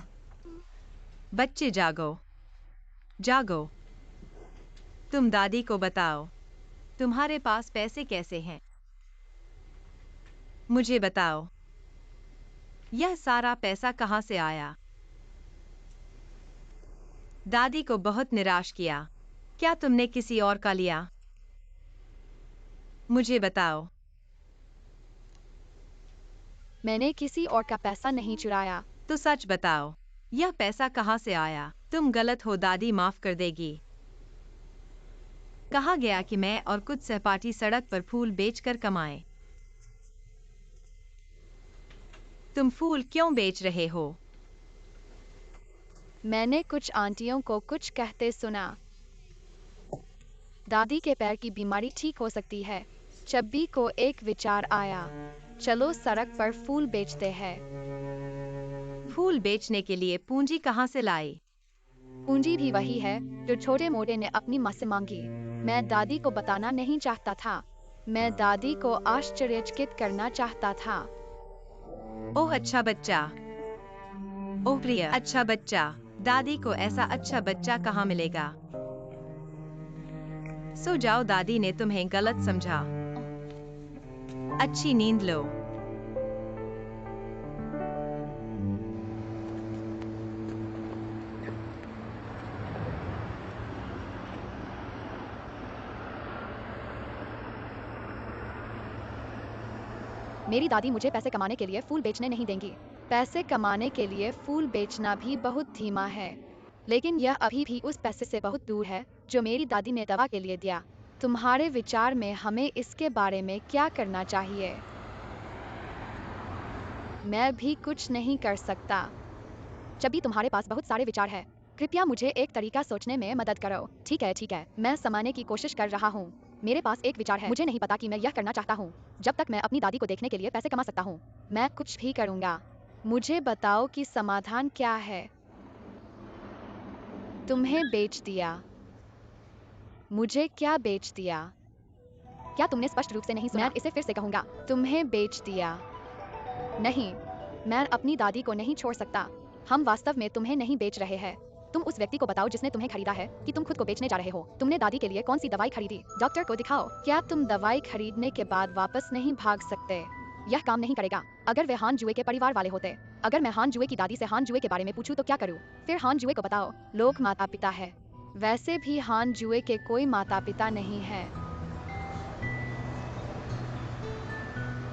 बच्चे जागो। जागो। तुम दादी को बताओ, तुम्हारे पास पैसे कैसे हैं? मुझे बताओ, यह सारा पैसा कहाँ से आया? दादी को बहुत निराश किया। क्या तुमने किसी और का लिया? मुझे बताओ। मैंने किसी और का पैसा नहीं चुराया। तो सच बताओ, यह पैसा कहाँ से आया? तुम गलत हो, दादी माफ कर देगी। कहा गया कि मैं और कुछ सहपाठी सड़क पर फूल बेचकर कमाएं। तुम फूल क्यों बेच रहे हो? मैंने कुछ आंटियों को कुछ कहते सुना। दादी के पैर की बीमारी ठीक हो सकती है। चब्बी को एक विचार आया, चलो सड़क पर फूल बेचते हैं। फूल बेचने के लिए पूंजी कहाँ से लाई? पूंजी भी वही है जो छोटे मोटे ने अपनी माँ से मांगी। मैं दादी को बताना नहीं चाहता था। मैं दादी को आश्चर्यचकित करना चाहता था। ओह अच्छा बच्चा, ओह प्रिय अच्छा बच्चा, दादी को ऐसा अच्छा बच्चा कहाँ मिलेगा? सो जाओ, दादी ने तुम्हें गलत समझा। अच्छी नींद लो। मेरी दादी मुझे पैसे कमाने के लिए फूल बेचने नहीं देंगी। पैसे कमाने के लिए फूल बेचना भी बहुत धीमा है, लेकिन यह अभी भी उस पैसे से बहुत दूर है जो मेरी दादी ने दवा के लिए दिया। तुम्हारे विचार में हमें इसके बारे में क्या करना चाहिए? मैं भी कुछ नहीं कर सकता। चब्बी, तुम्हारे पास बहुत सारे विचार हैं। कृपया मुझे एक तरीका सोचने में मदद करो। ठीक है, मैं समझने की कोशिश कर रहा हूँ। मेरे पास एक विचार है। मुझे नहीं पता कि मैं यह करना चाहता हूँ। जब तक मैं अपनी दादी को देखने के लिए पैसे कमा सकता हूँ, मैं कुछ भी करूँगा। मुझे बताओ कि समाधान क्या है। तुम्हें बेच दिया। मुझे क्या बेच दिया? क्या तुमने स्पष्ट रूप से नहीं सुना? मैं इसे फिर से कहूँगा। तुम्हें बेच दिया। नहीं, मैं अपनी दादी को नहीं छोड़ सकता। हम वास्तव में तुम्हें नहीं बेच रहे हैं। तुम उस व्यक्ति को बताओ जिसने तुम्हें खरीदा है कि तुम खुद को बेचने जा रहे हो। तुमने दादी के लिए कौन सी दवाई खरीदी? डॉक्टर को दिखाओ। क्या तुम दवाई खरीदने के बाद वापस नहीं भाग सकते? यह काम नहीं करेगा। अगर वे हान जुए के परिवार वाले होते। अगर मैं हान जुए की दादी से हान जुए के बारे में पूछूं तो क्या करूं? फिर हान जुए को बताओ, लोग माता पिता है। वैसे भी हान जुए के कोई माता पिता नहीं है।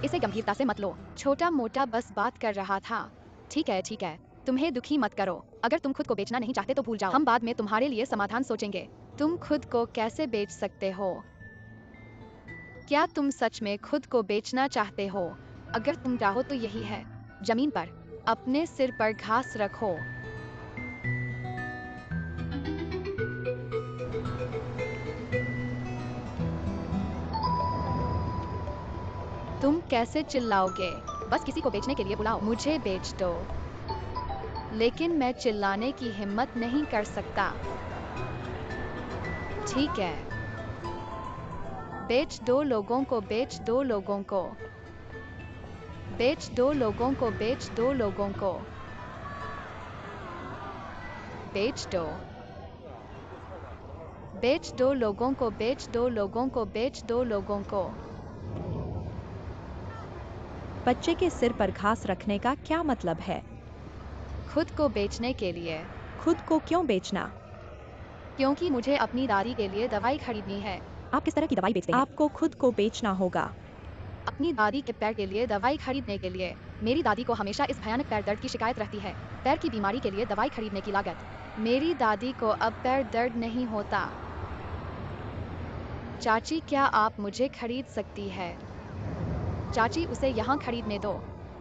इसे गंभीरता से मत लो। छोटा मोटा बस बात कर रहा था। ठीक है, तुम्हें दुखी मत करो। अगर तुम खुद को बेचना नहीं चाहते तो भूल जाओ। हम बाद में तुम्हारे लिए समाधान सोचेंगे। तुम खुद को कैसे बेच सकते हो? क्या तुम सच में खुद को बेचना चाहते हो? अगर तुम चाहो तो यही है। जमीन पर अपने सिर पर घास रखो। तुम कैसे चिल्लाओगे? बस किसी को बेचने के लिए बुलाओ। मुझे बेच दो। लेकिन मैं चिल्लाने की हिम्मत नहीं कर सकता। ठीक है, बेच दो लोगों को, बेच दो लोगों को, बेच दो लोगों को, बेच दो लोगों को, बेच दो, बेच दो लोगों को, बेच दो लोगों को, बेच दो लोगों को। बच्चे के सिर पर घास रखने का क्या मतलब है? खुद को बेचने के लिए। खुद को क्यों बेचना? क्योंकि मुझे अपनी दादी के लिए दवाई खरीदनी है। आप किस तरह की दवाई बेचते हैं? आपको खुद को बेचना होगा। अपनी दादी के पैर के लिए दवाई खरीदने के लिए। मेरी दादी को हमेशा इस भयानक पैर दर्द की शिकायत रहती है। पैर की बीमारी के लिए दवाई खरीदने की लागत। मेरी दादी को अब पैर दर्द नहीं होता। चाची, क्या आप मुझे खरीद सकती है? चाची, उसे यहाँ खरीदने दो।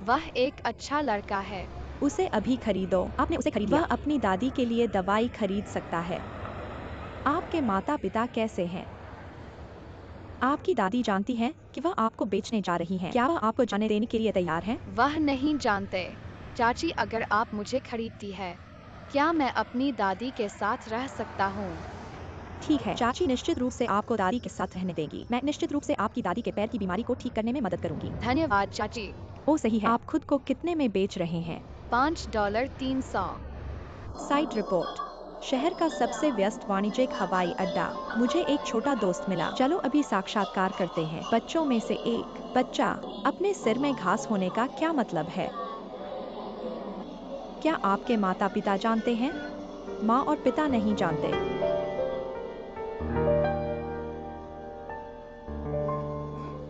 वह एक अच्छा लड़का है। उसे अभी खरीदो। आपने उसे खरीद लिया। वह अपनी दादी के लिए दवाई खरीद सकता है। आपके माता पिता कैसे हैं? आपकी दादी जानती है कि वह आपको बेचने जा रही हैं। क्या वह आपको जाने देने के लिए तैयार हैं? वह नहीं जानते। चाची, अगर आप मुझे खरीदती है, क्या मैं अपनी दादी के साथ रह सकता हूँ? ठीक है, चाची निश्चित रूप से आपको दादी के साथ रहने देंगी। मैं निश्चित रूप से आपकी दादी के पैर की बीमारी को ठीक करने में मदद करूंगी। धन्यवाद चाची। ओ सही है। आप खुद को कितने में बेच रहे हैं? $5.300। Site report. शहर का सबसे व्यस्त वाणिज्यिक हवाई अड्डा। मुझे एक छोटा दोस्त मिला। चलो अभी साक्षात्कार करते हैं। बच्चों में से एक बच्चा, अपने सिर में घास होने का क्या मतलब है? क्या आपके माता पिता जानते हैं? माँ और पिता नहीं जानते।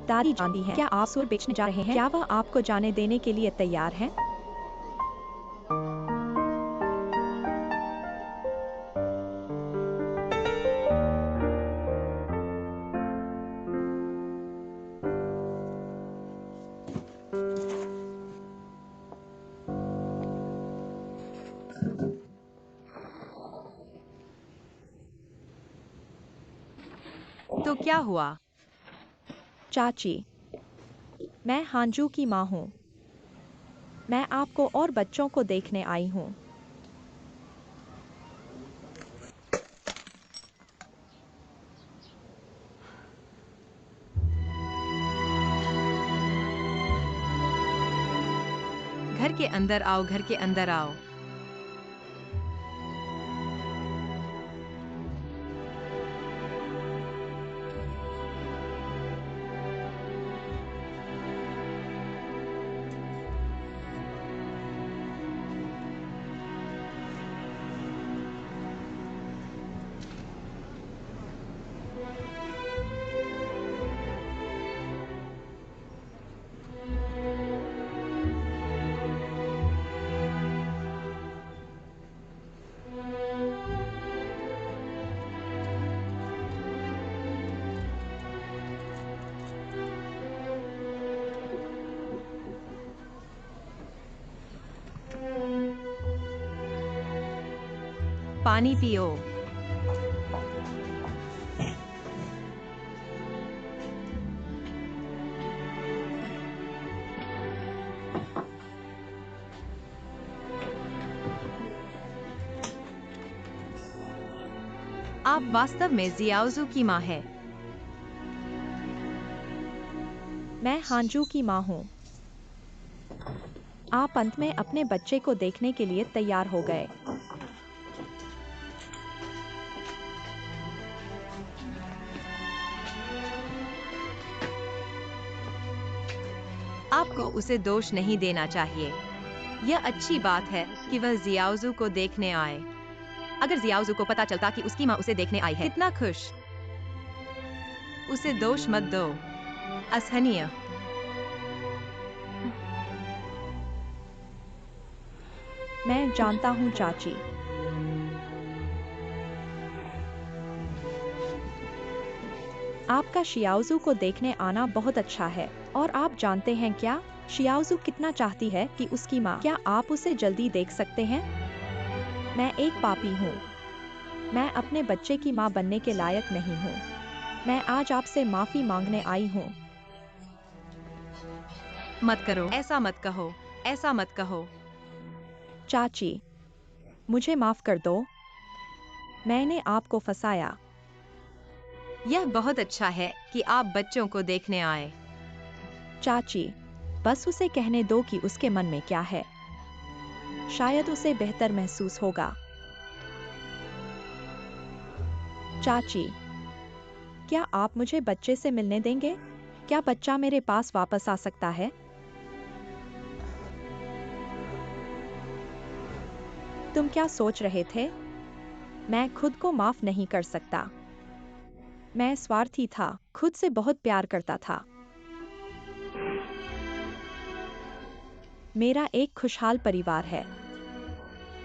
दादी जानती है। क्या आप सूर बेचने जा रहे हैं? क्या वह आपको जाने देने के लिए तैयार है? तो क्या हुआ? चाची, मैं हांजू की माँ हूँ। मैं आपको और बच्चों को देखने आई हूँ। घर के अंदर आओ, घर के अंदर आओ। पानी पियो। आप वास्तव में जियाओजू की माँ है। मैं हांजू की माँ हूँ। आप अंत में अपने बच्चे को देखने के लिए तैयार हो गए। आपको उसे दोष नहीं देना चाहिए। यह अच्छी बात है कि वह जियाओजू को देखने आए। अगर जियाओजू को पता चलता कि उसकी माँ उसे देखने आई है, कितना खुश। उसे दोष मत दो। असहनीय। मैं जानता हूँ चाची। आपका शियाओजू को देखने आना बहुत अच्छा है। और आप जानते हैं क्या, शियाओजू कितना चाहती है कि उसकी माँ, क्या आप उसे जल्दी देख सकते हैं? मैं एक पापी हूँ। मैं अपने बच्चे की माँ बनने के लायक नहीं हूँ। मैं आज आपसे माफी मांगने आई हूँ। मत करो, ऐसा मत कहो, ऐसा मत कहो। चाची, मुझे माफ कर दो। मैंने आपको फंसाया। यह बहुत अच्छा है कि आप बच्चों को देखने आए। चाची, बस उसे कहने दो कि उसके मन में क्या है। शायद उसे बेहतर महसूस होगा। चाची, क्या आप मुझे बच्चे से मिलने देंगे? क्या बच्चा मेरे पास वापस आ सकता है? तुम क्या सोच रहे थे? मैं खुद को माफ नहीं कर सकता। मैं स्वार्थी था, खुद से बहुत प्यार करता था। मेरा एक खुशहाल परिवार है।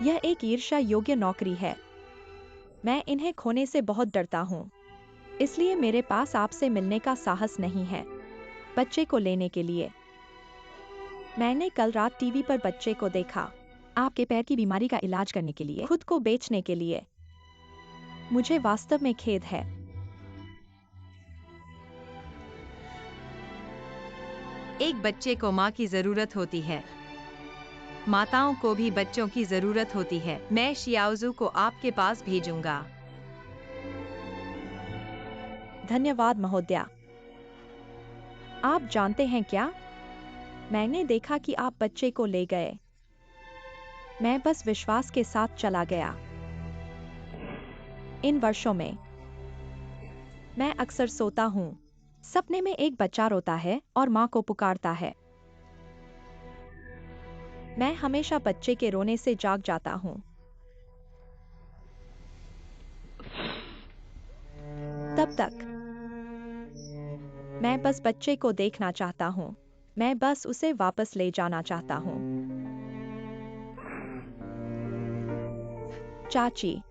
यह एक ईर्ष्या योग्य नौकरी है। मैं इन्हें खोने से बहुत डरता हूँ। इसलिए मेरे पास आपसे मिलने का साहस नहीं है। बच्चे को लेने के लिए। मैंने कल रात टीवी पर बच्चे को देखा। आपके पैर की बीमारी का इलाज करने के लिए, खुद को बेचने के लिए। मुझे वास्तव में खेद है। एक बच्चे को माँ की जरूरत होती है। माताओं को भी बच्चों की जरूरत होती है। मैं शियाओजू को आपके पास भेजूंगा। धन्यवाद महोदया। आप जानते हैं क्या? मैंने देखा कि आप बच्चे को ले गए। मैं बस विश्वास के साथ चला गया। इन वर्षों में मैं अक्सर सोता हूँ। सपने में एक बच्चा रोता है और माँ को पुकारता है। मैं हमेशा बच्चे के रोने से जाग जाता हूँ। तब तक मैं बस बच्चे को देखना चाहता हूँ। मैं बस उसे वापस ले जाना चाहता हूँ। चाची,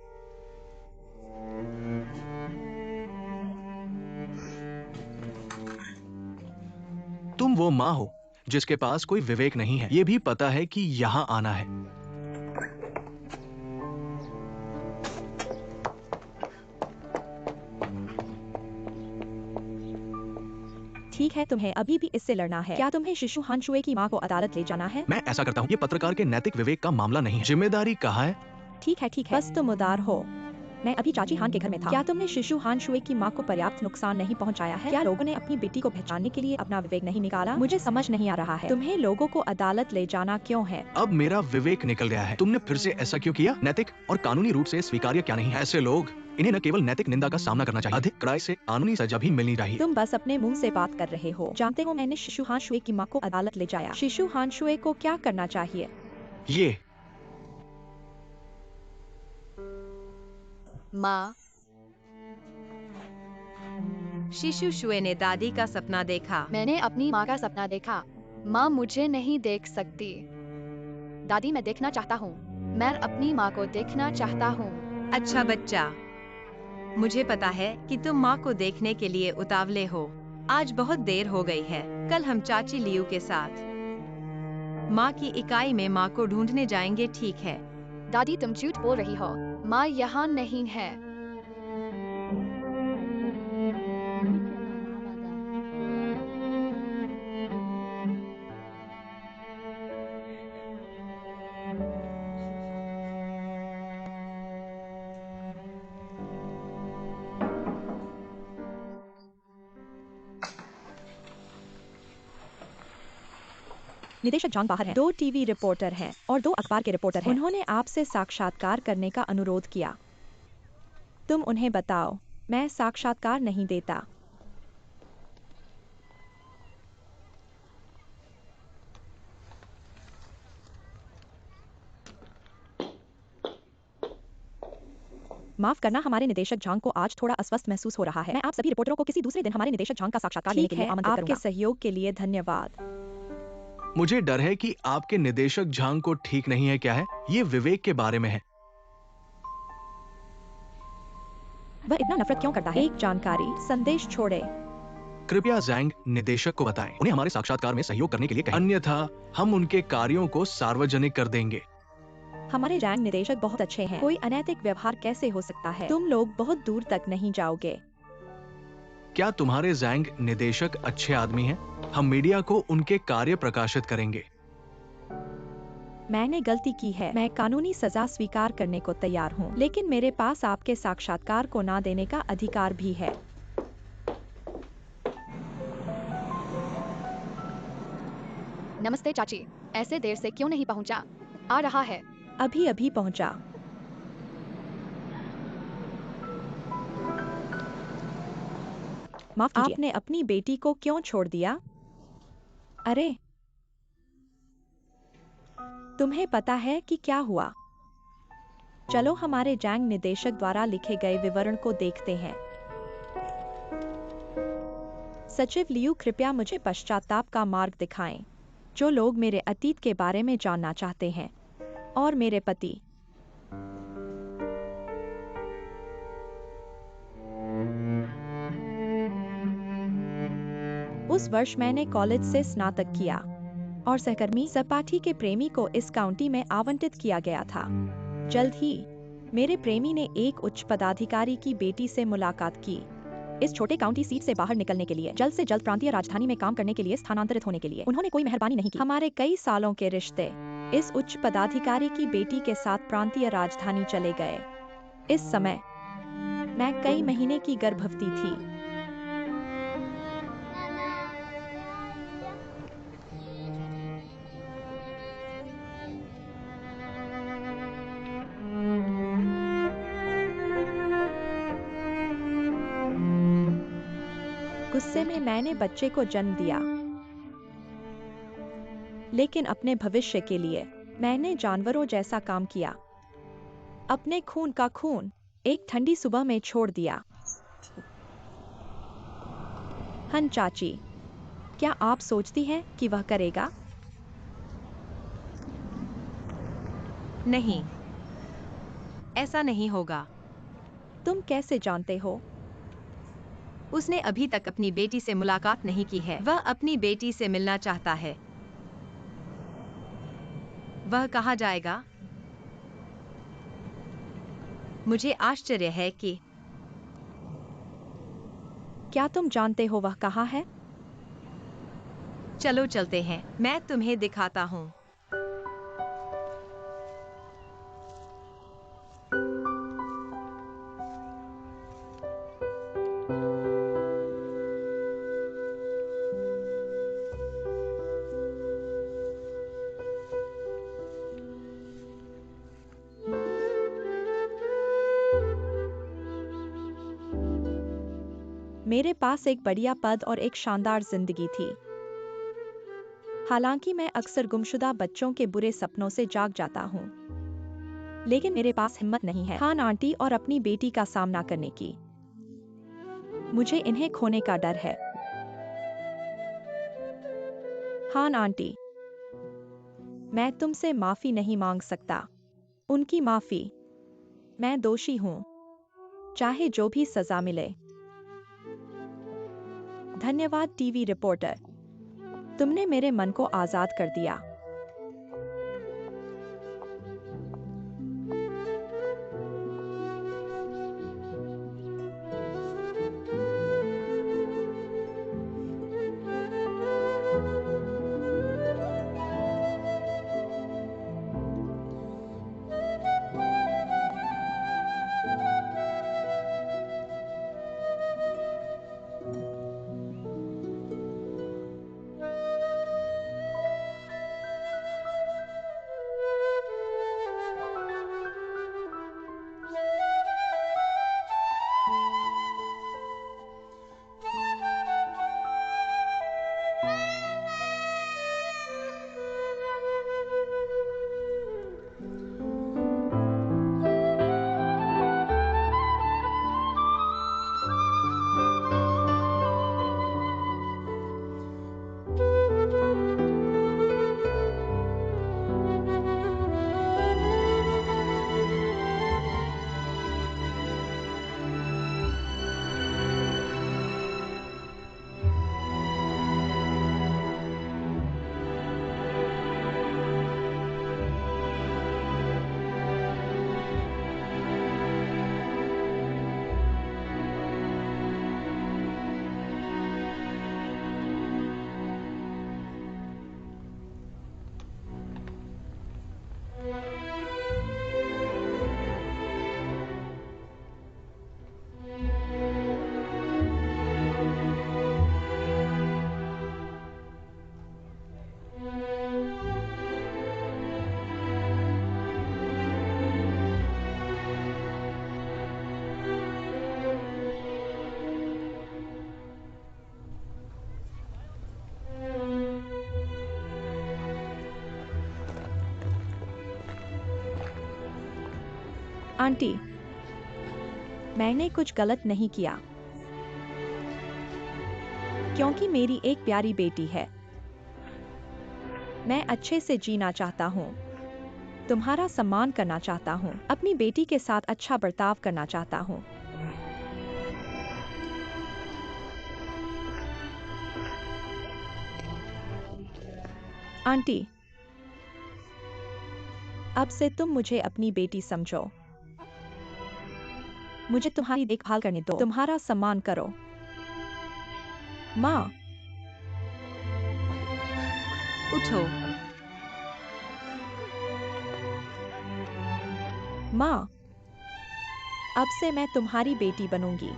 तुम वो माँ हो जिसके पास कोई विवेक नहीं है। ये भी पता है कि यहाँ आना है। ठीक है, तुम्हें अभी भी इससे लड़ना है। क्या तुम्हें शिशु हान शुए की माँ को अदालत ले जाना है? मैं ऐसा करता हूँ। ये पत्रकार के नैतिक विवेक का मामला नहीं है। जिम्मेदारी कहाँ है? ठीक है, बस तुम उदार हो। मैं अभी चाची हान के घर में था। क्या तुमने शिशु हान शुए की माँ को पर्याप्त नुकसान नहीं पहुँचाया है? क्या लोगों ने अपनी बेटी को पहचानने के लिए अपना विवेक नहीं निकाला? मुझे समझ नहीं आ रहा है, तुम्हें लोगों को अदालत ले जाना क्यों है? अब मेरा विवेक निकल गया है। तुमने फिर से ऐसा क्यों किया? नैतिक और कानूनी रूप से स्वीकार्य क्या नहीं है? ऐसे लोग, इन्हें न केवल नैतिक निंदा का सामना करना चाहिए, अधिक कड़ाई से कानूनी सजा भी मिलनी चाहिए। तुम बस अपने मुंह से बात कर रहे हो। जानते हो, मैंने शिशु हान शुए की माँ को अदालत ले जाया। शिशु हान शुए को क्या करना चाहिए? ये माँ, शिशु शुए ने दादी का सपना देखा। मैंने अपनी माँ का सपना देखा। माँ मुझे नहीं देख सकती। दादी, मैं देखना चाहता हूँ। मैं अपनी माँ को देखना चाहता हूँ। अच्छा बच्चा, मुझे पता है कि तुम माँ को देखने के लिए उतावले हो। आज बहुत देर हो गई है। कल हम चाची लियू के साथ माँ की इकाई में माँ को ढूंढने जाएंगे, ठीक है? दादी, तुम झूठ बोल रही हो। माँ यहाँ नहीं है। निदेशक जॉन बाहर हैं। 2 टीवी रिपोर्टर हैं और 2 अखबार के रिपोर्टर हैं। उन्होंने आपसे साक्षात्कार करने का अनुरोध किया। तुम उन्हें बताओ, मैं साक्षात्कार नहीं देता। माफ करना, हमारे निदेशक झांग को आज थोड़ा अस्वस्थ महसूस हो रहा है। मैं आप सभी रिपोर्टरों को किसी दूसरे दिन हमारे निदेशक झांग का साक्षात्कार लेने के लिए आमंत्रित करूंगा। आपके सहयोग के लिए धन्यवाद। मुझे डर है कि आपके निदेशक झांग को ठीक नहीं है। क्या है? ये विवेक के बारे में है। वह इतना नफरत क्यों करता है? एक जानकारी संदेश छोड़े। कृपया जैंग निदेशक को बताएं, उन्हें हमारे साक्षात्कार में सहयोग करने के लिए कहें, अन्यथा हम उनके कार्यों को सार्वजनिक कर देंगे। हमारे रैंक निदेशक बहुत अच्छे हैं। कोई अनैतिक व्यवहार कैसे हो सकता है? तुम लोग बहुत दूर तक नहीं जाओगे। क्या तुम्हारे जैंग निदेशक अच्छे आदमी हैं? हम मीडिया को उनके कार्य प्रकाशित करेंगे। मैंने गलती की है। मैं कानूनी सजा स्वीकार करने को तैयार हूँ, लेकिन मेरे पास आपके साक्षात्कार को ना देने का अधिकार भी है। नमस्ते चाची, ऐसे देर से क्यों नहीं पहुँचा? आ रहा है। अभी अभी पहुँचा। माफ कीजिए, आपने अपनी बेटी को क्यों छोड़ दिया? अरे, तुम्हें पता है कि क्या हुआ? चलो हमारे जैंग निदेशक द्वारा लिखे गए विवरण को देखते हैं। सचिव लियू, कृपया मुझे पश्चाताप का मार्ग दिखाएं। जो लोग मेरे अतीत के बारे में जानना चाहते हैं और मेरे पति। उस वर्ष मैंने कॉलेज से स्नातक किया और सहकर्मी सपाठी के प्रेमी को इस काउंटी में आवंटित किया गया था। जल्द ही मेरे प्रेमी ने एक उच्च पदाधिकारी की बेटी से मुलाकात की। इस छोटे काउंटी सीट से बाहर निकलने के लिए, जल्द से जल्द प्रांतीय राजधानी में काम करने के लिए स्थानांतरित होने के लिए उन्होंने कोई मेहरबानी नहीं की। हमारे कई सालों के रिश्ते इस उच्च पदाधिकारी की बेटी के साथ प्रांतीय राजधानी चले गए। इस समय मैं कई महीने की गर्भवती थी। गुस्से में मैंने बच्चे को जन्म दिया, लेकिन अपने भविष्य के लिए मैंने जानवरों जैसा काम किया। अपने खून का खून एक ठंडी सुबह में छोड़ दिया। हन चाची, क्या आप सोचती हैं कि वह करेगा? नहीं, ऐसा नहीं होगा। तुम कैसे जानते हो? उसने अभी तक अपनी बेटी से मुलाकात नहीं की है। वह अपनी बेटी से मिलना चाहता है। वह कहाँ जाएगा? मुझे आश्चर्य है कि क्या तुम जानते हो वह कहाँ है? चलो चलते हैं, मैं तुम्हें दिखाता हूँ। मेरे पास एक बढ़िया पद और एक शानदार जिंदगी थी। हालांकि मैं अक्सर गुमशुदा बच्चों के बुरे सपनों से जाग जाता हूँ, लेकिन मेरे पास हिम्मत नहीं है खान आंटी और अपनी बेटी का सामना करने की। मुझे इन्हें खोने का डर है। खान आंटी, मैं तुमसे माफी नहीं मांग सकता। उनकी माफी। मैं दोषी हूँ, चाहे जो भी सजा मिले। धन्यवाद टीवी रिपोर्टर, तुमने मेरे मन को आजाद कर दिया। आंटी, मैंने कुछ गलत नहीं किया, क्योंकि मेरी एक प्यारी बेटी है। मैं अच्छे से जीना चाहता हूँ, तुम्हारा सम्मान करना चाहता हूँ, अपनी बेटी के साथ अच्छा बर्ताव करना चाहता हूँ। आंटी, अब से तुम मुझे अपनी बेटी समझो। मुझे तुम्हारी देखभाल करने दो, तुम्हारा सम्मान करो। माँ, उठो। माँ, अब से मैं तुम्हारी बेटी बनूंगी।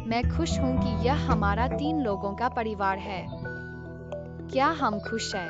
मैं खुश हूँ कि यह हमारा 3 लोगों का परिवार है। क्या हम खुश हैं?